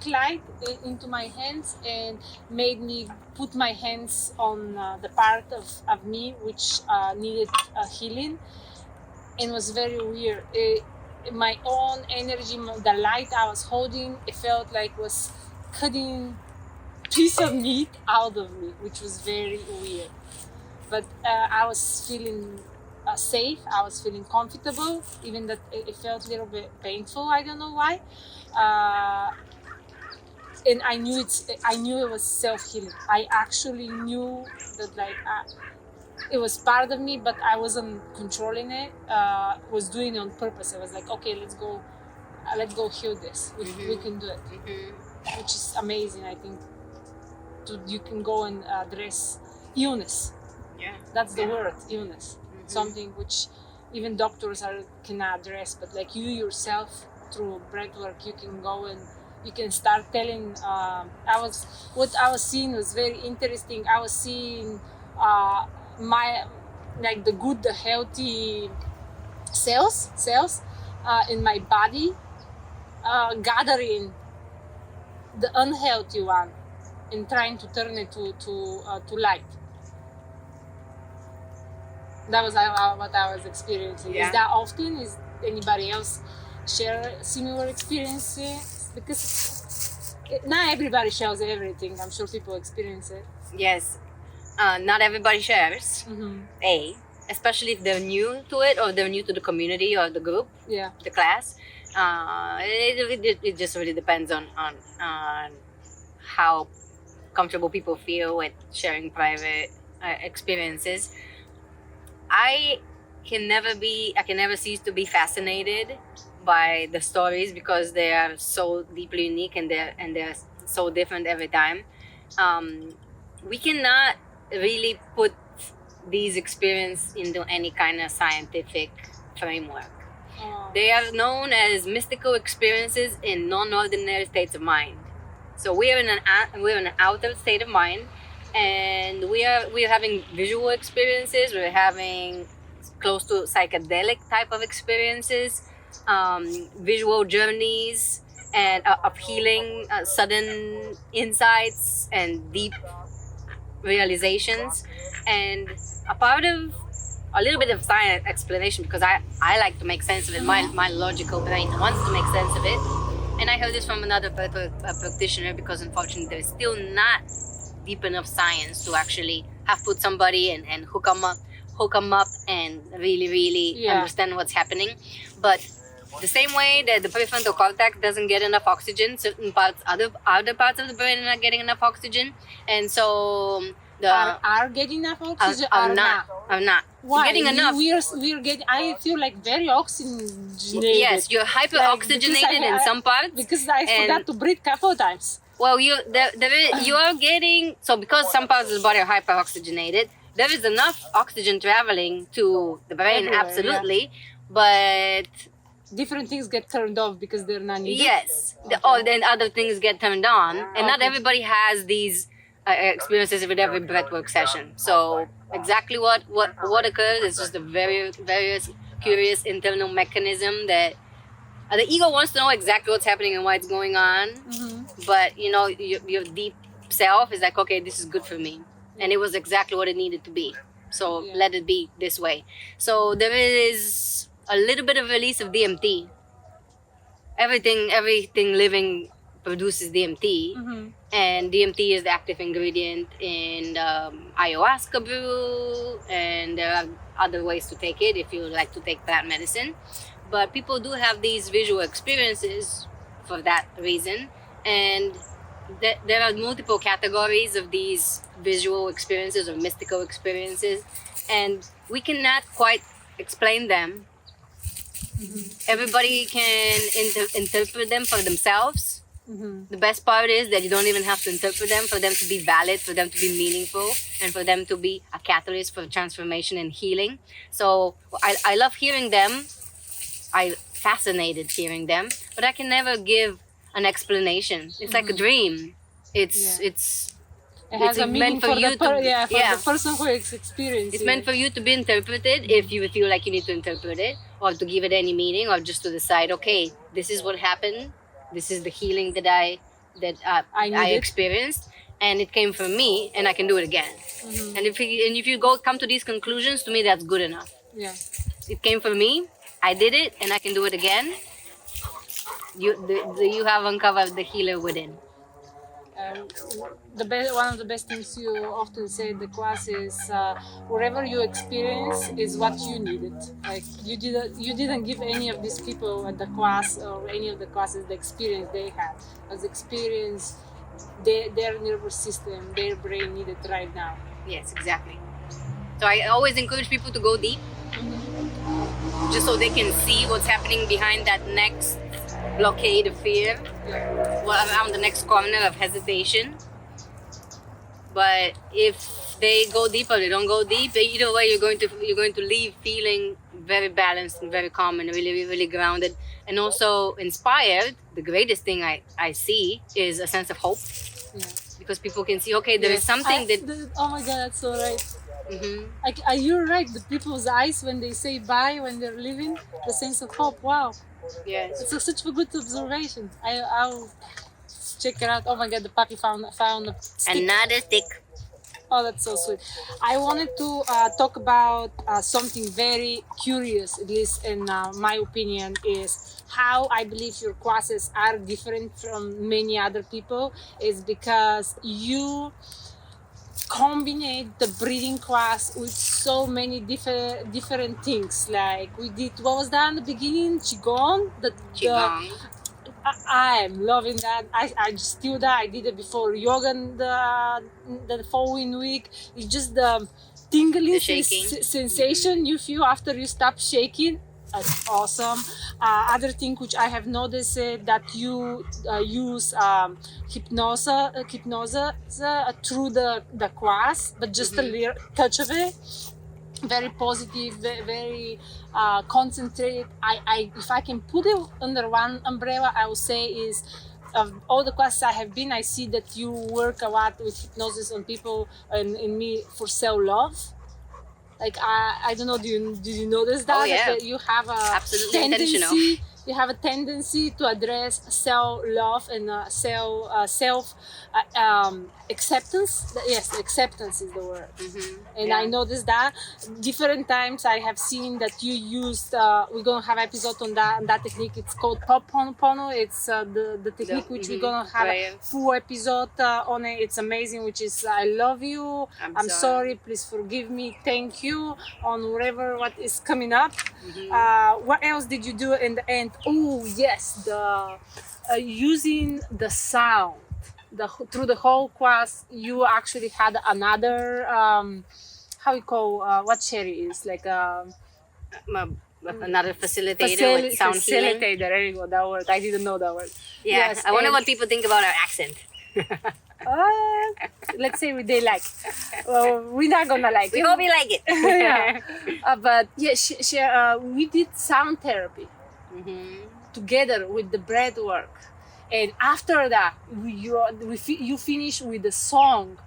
light into my hands and made me put my hands on the part of me which needed healing, and was very weird. My own energy, the light I was holding, it felt like was cutting piece of meat out of me, which was very weird. But I was feeling safe. I was feeling comfortable, even that it felt a little bit painful. I don't know why. And I knew it was self-healing. I actually knew that it was part of me, but I wasn't controlling it. Was doing it on purpose. I was like, okay, let's go heal this. We can do it, which is amazing. I think you can go and address illness. Yeah, that's the word, illness. Something which even doctors cannot address, but like you yourself through breathwork, you can go and you can start telling. What I was seeing was very interesting. I was seeing the good, the healthy cells in my body gathering the unhealthy one and trying to turn it to light. That was what I was experiencing. Yeah. Is that often? Is anybody else share similar experiences? Because not everybody shares everything. I'm sure people experience it. Yes. Not everybody shares. Especially if they're new to it or they're new to the community or the group, the class. It just really depends on how comfortable people feel with sharing private experiences. I can never cease to be fascinated by the stories because they are so deeply unique and they're so different every time. We cannot really put these experiences into any kind of scientific framework. They are known as mystical experiences in non-ordinary states of mind. So we're in an outer state of mind, and we're having visual experiences. We're having close to psychedelic type of experiences, visual journeys, and of healing, sudden insights and deep realizations, and a little bit of science explanation, because I like to make sense of it. My logical brain wants to make sense of it. And I heard this from another practitioner, because unfortunately there's still not deep enough science to actually have put somebody and hook them up and really understand what's happening. But the same way that the prefrontal cortex doesn't get enough oxygen, certain parts, other parts of the brain are not getting enough oxygen, and so are getting enough oxygen. Are not. Why? Getting enough. We're getting. I feel like very oxygenated. Yes, you're hyper oxygenated in some parts because I forgot to breathe a couple of times. Well, you are getting, so because some parts of the body are hyper oxygenated, there is enough oxygen traveling to the brain, everywhere, absolutely, but different things get turned off because they're not needed. Yes, then other things get turned on, and not everybody has these experiences with every breathwork session. So exactly what occurs is just a very curious internal mechanism that the ego wants to know exactly what's happening and why it's going on. But your deep self is like, okay, this is good for me, and it was exactly what it needed to be, so let it be this way. So there is a little bit of release of DMT everything living produces DMT, Mm-hmm. and DMT is the active ingredient in ayahuasca brew, and there are other ways to take it if you like to take plant medicine. But people do have these visual experiences for that reason, and there are multiple categories of these visual experiences or mystical experiences, and we cannot quite explain them. Everybody can interpret them for themselves. The best part is that you don't even have to interpret them for them to be valid, for them to be meaningful, and for them to be a catalyst for transformation and healing. So I love hearing them. I'm fascinated hearing them, but I can never give an explanation. It's like a dream. It's It has a meaning meant for you to the person who is experiencing. It's meant for you to be interpreted if you feel like you need to interpret it, or to give it any meaning, or just to decide, okay, this is what happened. This is the healing that I experienced, and it came from me, and I can do it again. And if you come to these conclusions, to me that's good enough. Yeah. It came from me. I did it, and I can do it again. You have uncovered the healer within. One of the best things you often say at the class is whatever you experience is what you needed. Like you didn't give any of these people at the class or any of the classes the experience they had, as experience their nervous system, their brain needed right now. Yes, exactly. So I always encourage people to go deep, just so they can see what's happening behind that next blockade of fear, around the next corner of hesitation. But if they go deep or they don't go deep, either way you're going to leave feeling very balanced and very calm and really, really grounded, and also inspired. The greatest thing I see is a sense of hope, because people can see, okay, there is something oh my God, that's so right. You're right. The people's eyes when they say bye, when they're leaving, the sense of hope. Wow. Yes. It's such a good observation. I'll check it out. Oh my God, the puppy found a stick. Another stick. Oh, that's so sweet. I wanted to talk about something very curious, at least in my opinion, is how I believe your classes are different from many other people. Is because you combine the breathing class with so many different things. Like we did, what was that in the beginning? Qigong. Qigong. I am loving that. I just do that. I did it before yoga the following week. It's just the tingling sensation you feel after you stop shaking. That's awesome. Other thing which I have noticed that you use hypnosis through the class, but just a little touch of it. Very positive, very concentrated. If I can put it under one umbrella, I would say is of all the classes I have been, I see that you work a lot with hypnosis on people and in me for self-love. Like I don't know, did you notice that? Oh, yeah. That you have a absolutely intentional. You have a tendency to address self-love and self acceptance. Yes, acceptance is the word. And I noticed that different times I have seen that you used. We're gonna have an episode on that technique. It's called Ho'oponopono. It's the technique which we're gonna have a full episode on it. It's amazing. Which is I love you. I'm sorry. Please forgive me. Thank you. On whatever what is coming up. What else did you do in the end? Oh yes, the using the sound. Through the whole class, you actually had another how you call what Sherry is like another facilitator with sound healing. There you go, that word. I didn't know that word. Yeah, yes, I wonder what people think about our accent. Let's say they like. Well, we're not gonna like we it. hope you like it. But yeah, we did sound therapy together with the breathwork, and after that, you finish with a song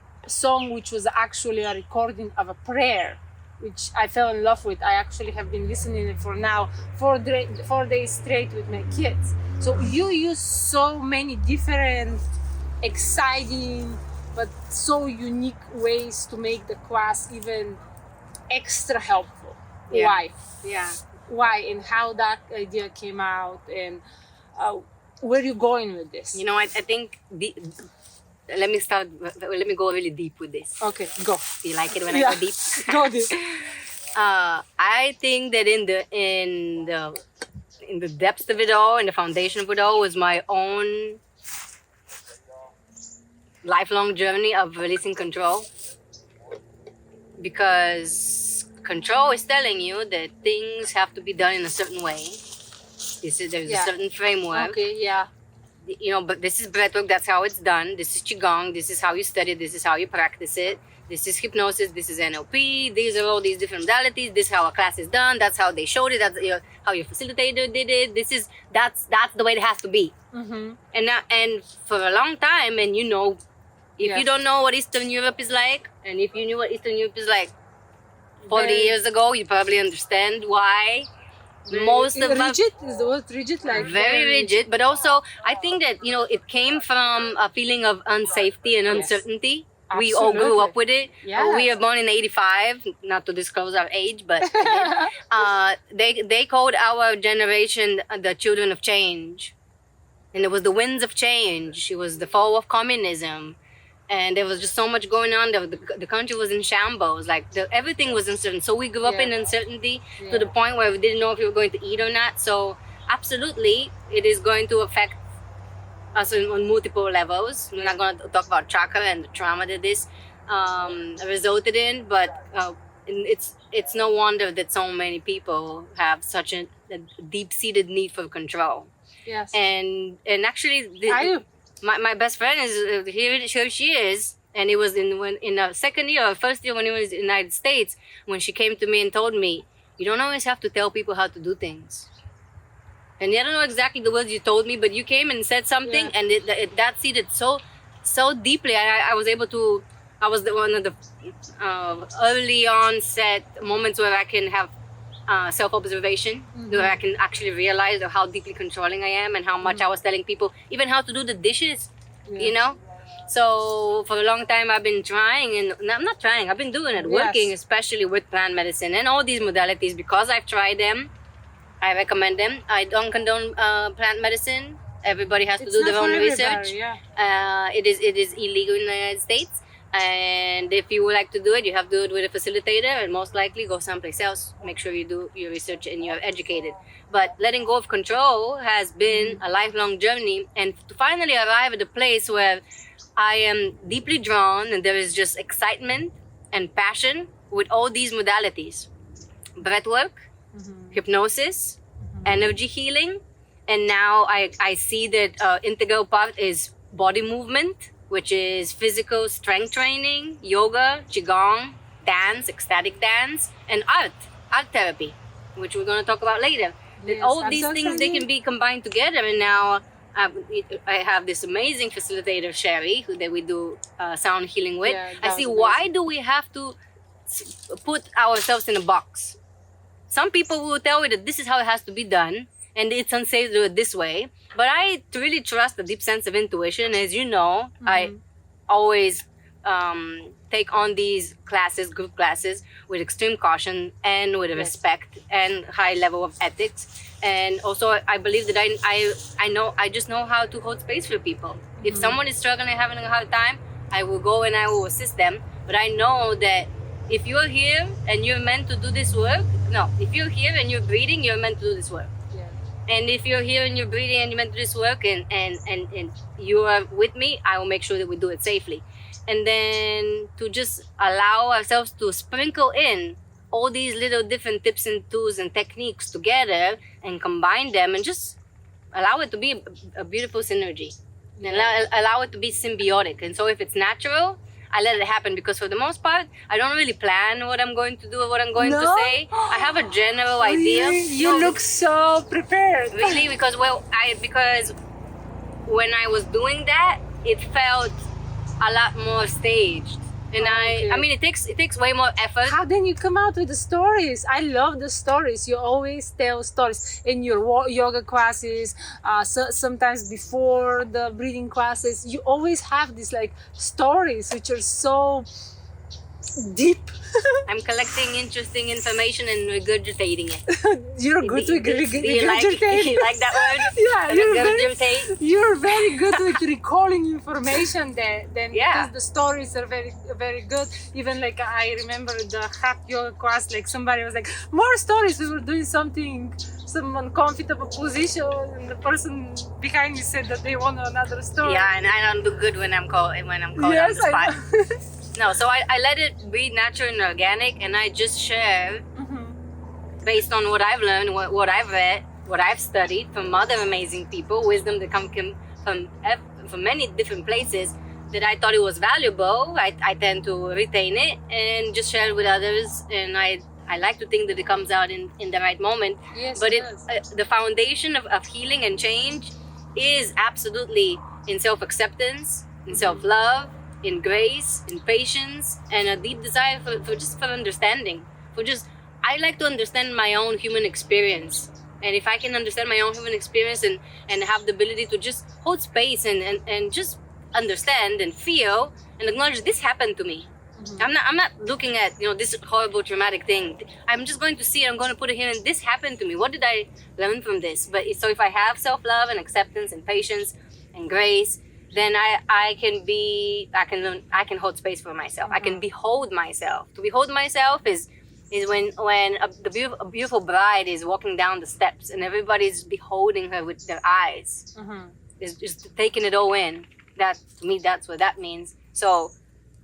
which was actually a recording of a prayer, which I fell in love with. I actually have been listening to it for now 4 days straight with my kids. So you use so many different exciting but so unique ways to make the class even extra helpful. Why and how that idea came out, and where you going with this? You know, I think let me go really deep with this. Okay, go. Do you like it when I go deep? Go deep. I think that in the depths of it all, in the foundation of it all, was my own lifelong journey of releasing control. Because control is telling you that things have to be done in a certain way. There's a certain framework. Okay, yeah. You know, but this is breathwork, that's how it's done. This is Qigong, this is how you study, this is how you practice it. This is hypnosis, this is NLP, these are all these different modalities, this is how a class is done, that's how they showed it, that's how your facilitator did it, that's the way it has to be. Mm-hmm. And for a long time, and you know, if you don't know what Eastern Europe is like, and if you knew what Eastern Europe is like 40 years ago, you probably understand why. Most of rigid is the word rigid, like very rigid, but also I think that, you know, it came from a feeling of unsafety and uncertainty. We all grew up with it. Yeah. We are born in '85, not to disclose our age, but they called our generation the children of change, and it was the winds of change. It was the fall of communism. And there was just so much going on. The country was in shambles. Like everything was uncertain. So we grew up in uncertainty to the point where we didn't know if we were going to eat or not. So absolutely, it is going to affect us on multiple levels. We're not going to talk about chakra and the trauma that this resulted in, but it's no wonder that so many people have such a deep-seated need for control. Yes. And actually, my best friend is here she is, and it was in the second year or first year when he was in the United States, when she came to me and told me, you don't always have to tell people how to do things. And I don't know exactly the words you told me, but you came and said something, and that seeded so deeply. I was able to, I was one of the early onset moments where I can have self-observation, where I can actually realize how deeply controlling I am and how much I was telling people, even how to do the dishes, you know? So for a long time I've been trying, and I'm not trying, I've been doing it, working especially with plant medicine and all these modalities. Because I've tried them, I recommend them. I don't condone plant medicine. Everybody has to do their own research. It is illegal in the United States. And if you would like to do it, you have to do it with a facilitator, and most likely go someplace else. Make sure you do your research and you're educated. But letting go of control has been a lifelong journey, and to finally arrive at a place where I am deeply drawn and there is just excitement and passion with all these modalities. Breathwork, hypnosis, energy healing, and now I see that integral part is body movement, which is physical strength training, yoga, qigong, dance, ecstatic dance, and art therapy, which we're going to talk about later. Yes, all of these things, they can be combined together. And now I have this amazing facilitator, Sherry, that we do sound healing with. I see, why do we have to put ourselves in a box? Some people will tell you that this is how it has to be done, and it's unsafe to do it this way. But I really trust a deep sense of intuition. As you know, I always take on these classes, group classes, with extreme caution and with respect and high level of ethics. And also, I believe that I just know how to hold space for people. If someone is struggling and having a hard time, I will go and I will assist them. But I know that if you're here and you're meant to do this work, if you're here and you're breathing, you're meant to do this work. And if you're here and you're breathing and you're meant to do this work and you are with me, I will make sure that we do it safely. And then to just allow ourselves to sprinkle in all these little different tips and tools and techniques together and combine them and just allow it to be a beautiful synergy. And allow it to be symbiotic. And so if it's natural, I let it happen, because for the most part, I don't really plan what I'm going to do or what I'm going to say. I have a general idea. You look so prepared. Really, because when I was doing that, it felt a lot more staged. And I mean, it takes way more effort. How then you come out with the stories? I love the stories. You always tell stories in your yoga classes. Sometimes before the breathing classes, you always have these like stories which are so deep. I'm collecting interesting information and regurgitating it. You're good with Do you regurgitate. you like that word? Yeah, Regurgitate? you're very good with recalling information there. Then Yeah. because the stories are very, very good. Even like I remember the hot yoga class, like somebody was like, more stories. We were doing some uncomfortable position, and the person behind me said that they want another story. Yeah, and I don't do good when I'm called on the Yes, spot. I know. No, so I let it be natural and organic, and I just share based on what I've learned, what I've read, what I've studied from other amazing people, wisdom that come from many different places, that I thought it was valuable. I tend to retain it and just share it with others, and I like to think that it comes out in the right moment. Yes, But it does. the foundation of healing and change is absolutely in self-acceptance, in self-love, in grace, in patience, and a deep desire for understanding. I like to understand my own human experience. And if I can understand my own human experience and have the ability to just hold space and just understand and feel and acknowledge this happened to me. I'm not looking at this horrible traumatic thing. I'm just going to see it, I'm going to put it here, and this happened to me. What did I learn from this? But so if I have self-love and acceptance and patience and grace, then I can hold space for myself. I can behold myself. To behold myself is when a beautiful bride is walking down the steps and everybody's beholding her with their eyes. Is just taking it all in. That, to me, that's what that means. So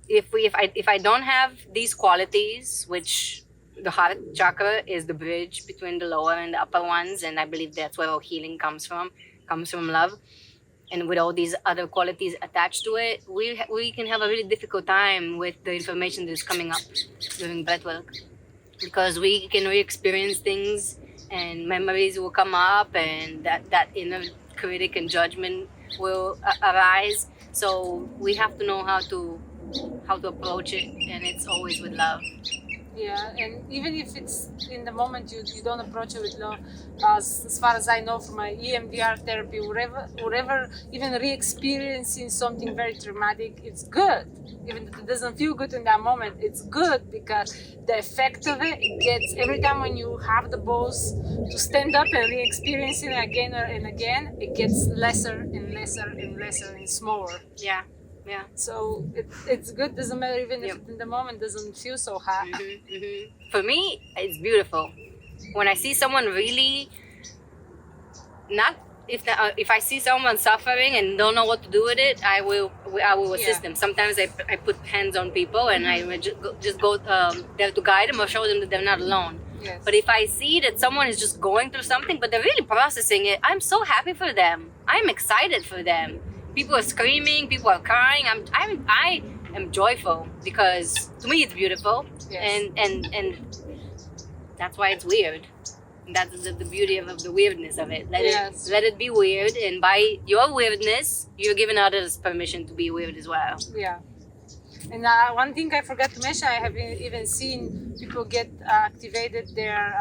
if I don't have these qualities, which the heart chakra is the bridge between the lower and the upper ones, and I believe that's where all healing comes from love. And with all these other qualities attached to it, we can have a really difficult time with the information that is coming up during breathwork, because we can re-experience things and memories will come up, and that inner critic and judgment will arise. So we have to know how to approach it, and it's always with love. Yeah, and even if it's in the moment you don't approach it with love, as far as I know from my EMDR therapy, wherever even re-experiencing something very traumatic, it's good. Even if it doesn't feel good in that moment, it's good, because the effect of it gets, every time when you have the balls to stand up and re-experience it again and again, it gets lesser and lesser and lesser and smaller. Yeah. So it's good, doesn't matter even if in the moment doesn't feel so hot. For me, it's beautiful. When I see someone really if I see someone suffering and don't know what to do with it, I will assist them. Sometimes I put hands on people and I will just go there to guide them or show them that they're not alone. Yes. But if I see that someone is just going through something but they're really processing it, I'm so happy for them. I'm excited for them. People are screaming, people are crying. I am joyful, because to me it's beautiful. Yes. And that's why it's weird. And that's the beauty of the weirdness of it. Let it be weird, and by your weirdness, you're giving others permission to be weird as well. Yeah. And one thing I forgot to mention, I have even seen people get activated their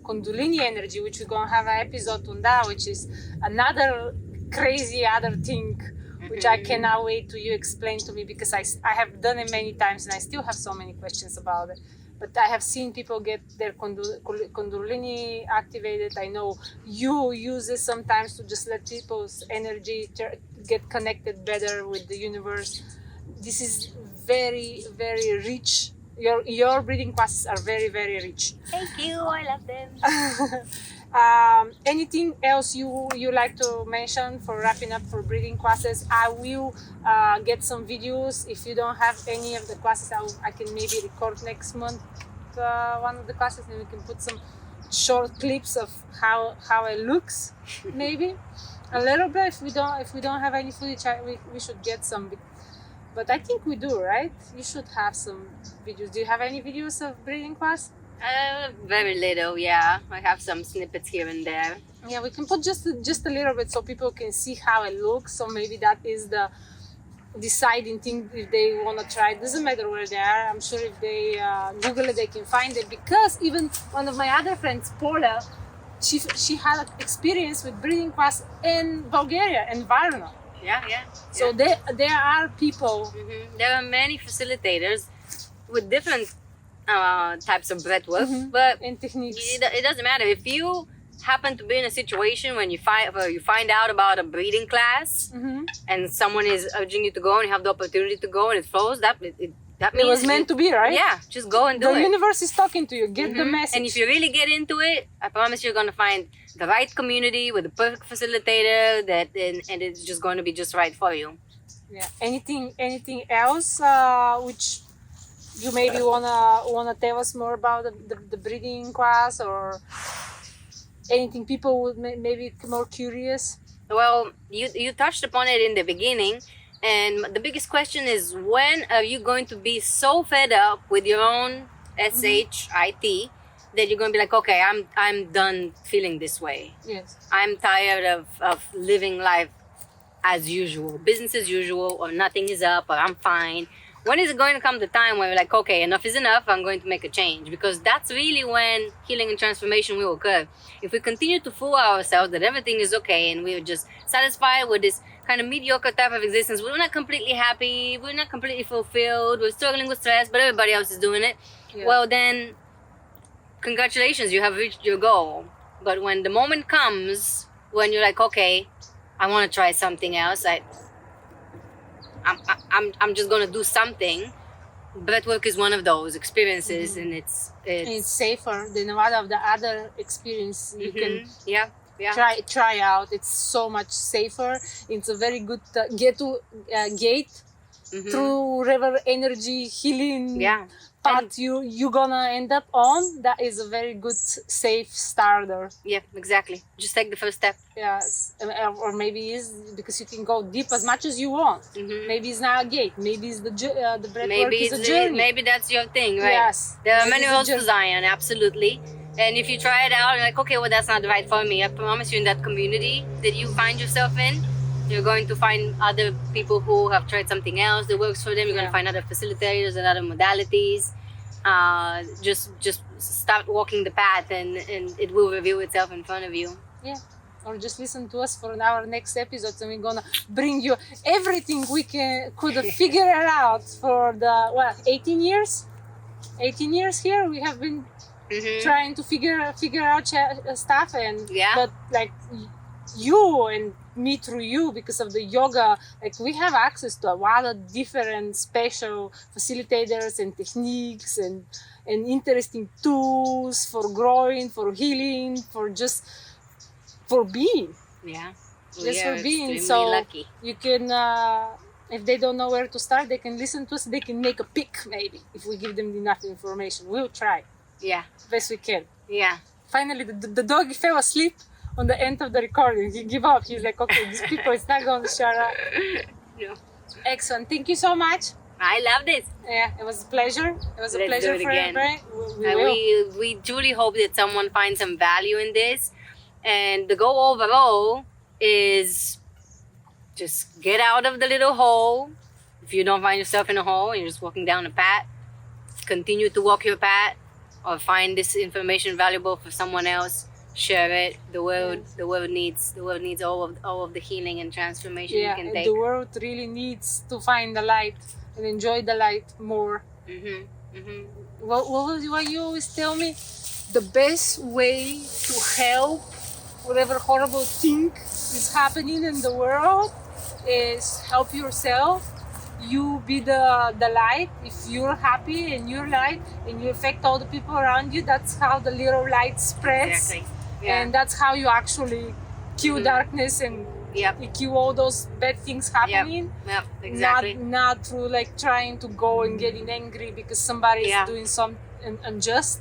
Kundalini energy, which we're going to have an episode on that, which is another crazy other thing, which I cannot wait to you explain to me, because I have done it many times and I still have so many questions about it. But I have seen people get their Kundalini activated. I know you use it sometimes to just let people's energy get connected better with the universe. This is very, very rich. Your breathing classes are very, very rich. Thank you, I love them. Anything else you like to mention for wrapping up for breathing classes? I will get some videos. If you don't have any of the classes, I can maybe record next month one of the classes, and we can put some short clips of how it looks, maybe a little bit. If we don't have any footage, we should get some. But I think we do, right? You should have some videos. Do you have any videos of breathing class? Very little, yeah. I have some snippets here and there. Yeah, we can put just a little bit so people can see how it looks. So maybe that is the deciding thing if they want to try. It doesn't matter where they are. I'm sure if they Google it, they can find it. Because even one of my other friends, Paula, she had experience with breathing class in Bulgaria, in Varna. Yeah. So there are people. There are many facilitators. with different types of breath work, but And techniques. it doesn't matter. If you happen to be in a situation when you find out about a breathing class and someone is urging you to go and you have the opportunity to go and it flows, that means It was meant to be, right? Yeah, just go and do The it. universe is talking to you. Get the message. And if you really get into it, I promise you're gonna find the right community with the perfect facilitator and it's just going to be just right for you. Yeah. Anything else which you maybe wanna tell us more about the breathing class, or anything people would maybe more curious? Well, you touched upon it in the beginning, and the biggest question is, when are you going to be so fed up with your own SHIT that you're going to be like, okay, I'm done feeling this way. Yes. I'm tired of living life as usual, business as usual, or nothing is up, or I'm fine. When is it going to come the time where you're like, okay, enough is enough, I'm going to make a change? Because that's really when healing and transformation will occur. If we continue to fool ourselves that everything is okay and we're just satisfied with this kind of mediocre type of existence, we're not completely happy, we're not completely fulfilled, we're struggling with stress, but everybody else is doing it, well then, congratulations, you have reached your goal. But when the moment comes when you're like, okay, I want to try something else, I'm just gonna do something. Breathwork is one of those experiences, and it's safer than a lot of the other experience you can try out. It's so much safer. It's a very good gate through river energy healing path you gonna end up on. That is a very good safe starter. Yeah, exactly. Just take the first step. Yes, or maybe it's because you can go deep as much as you want. Maybe it's not a gate. Maybe it's the breathwork is a journey. Maybe that's your thing, right? Yes. There are many roads to Zion, absolutely. And if you try it out, you're like, okay, well, that's not right for me. I promise you, in that community that you find yourself in, you're going to find other people who have tried something else that works for them. You're going to find other facilitators and other modalities. Just start walking the path, and it will reveal itself in front of you. Yeah. Or just listen to us for our next episodes, and we're gonna bring you everything we could figure out for the 18 years. 18 years here we have been trying to figure out stuff, and but like you and me through you, because of the yoga, like we have access to a lot of different special facilitators and techniques and interesting tools for growing, for healing, for being. Yeah. Just for being. So lucky. You can, if they don't know where to start, they can listen to us. They can make a pick, maybe, if we give them enough information. We'll try. Yeah. Best we can. Yeah. Finally, the doggy fell asleep on the end of the recording. He gave up. He's like, okay, these people, it's not going to shut up. No. Excellent. Thank you so much. I loved it. Yeah, it was a pleasure. It was a pleasure for everybody. We truly hope that someone finds some value in this. And the goal overall is just get out of the little hole. If you don't find yourself in a hole and you're just walking down a path, continue to walk your path, or find this information valuable for someone else. Share it. The world needs all of the healing and transformation you can take. The world really needs to find the light and enjoy the light more. What you always tell me, the best way to help whatever horrible thing is happening in the world is help yourself. You be the light. If you're happy and you're light and you affect all the people around you, that's how the little light spreads. Exactly. Yeah. And that's how you actually kill darkness and you kill all those bad things happening. Yep, exactly. Not through like trying to go and getting angry because somebody is doing something unjust.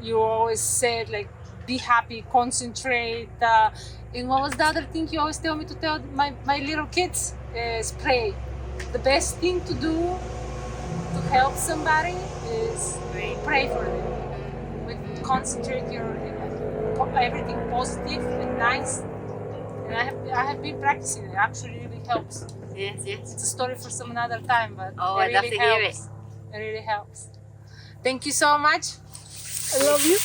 You always said like, be happy, concentrate. And what was the other thing you always tell me to tell my little kids? Is pray. The best thing to do to help somebody is pray for them. Concentrate your everything positive and nice. And I have been practicing it. It actually really helps. Yes. It's a story for some another time, but I'd love to hear it. It really helps. Thank you so much. I love you.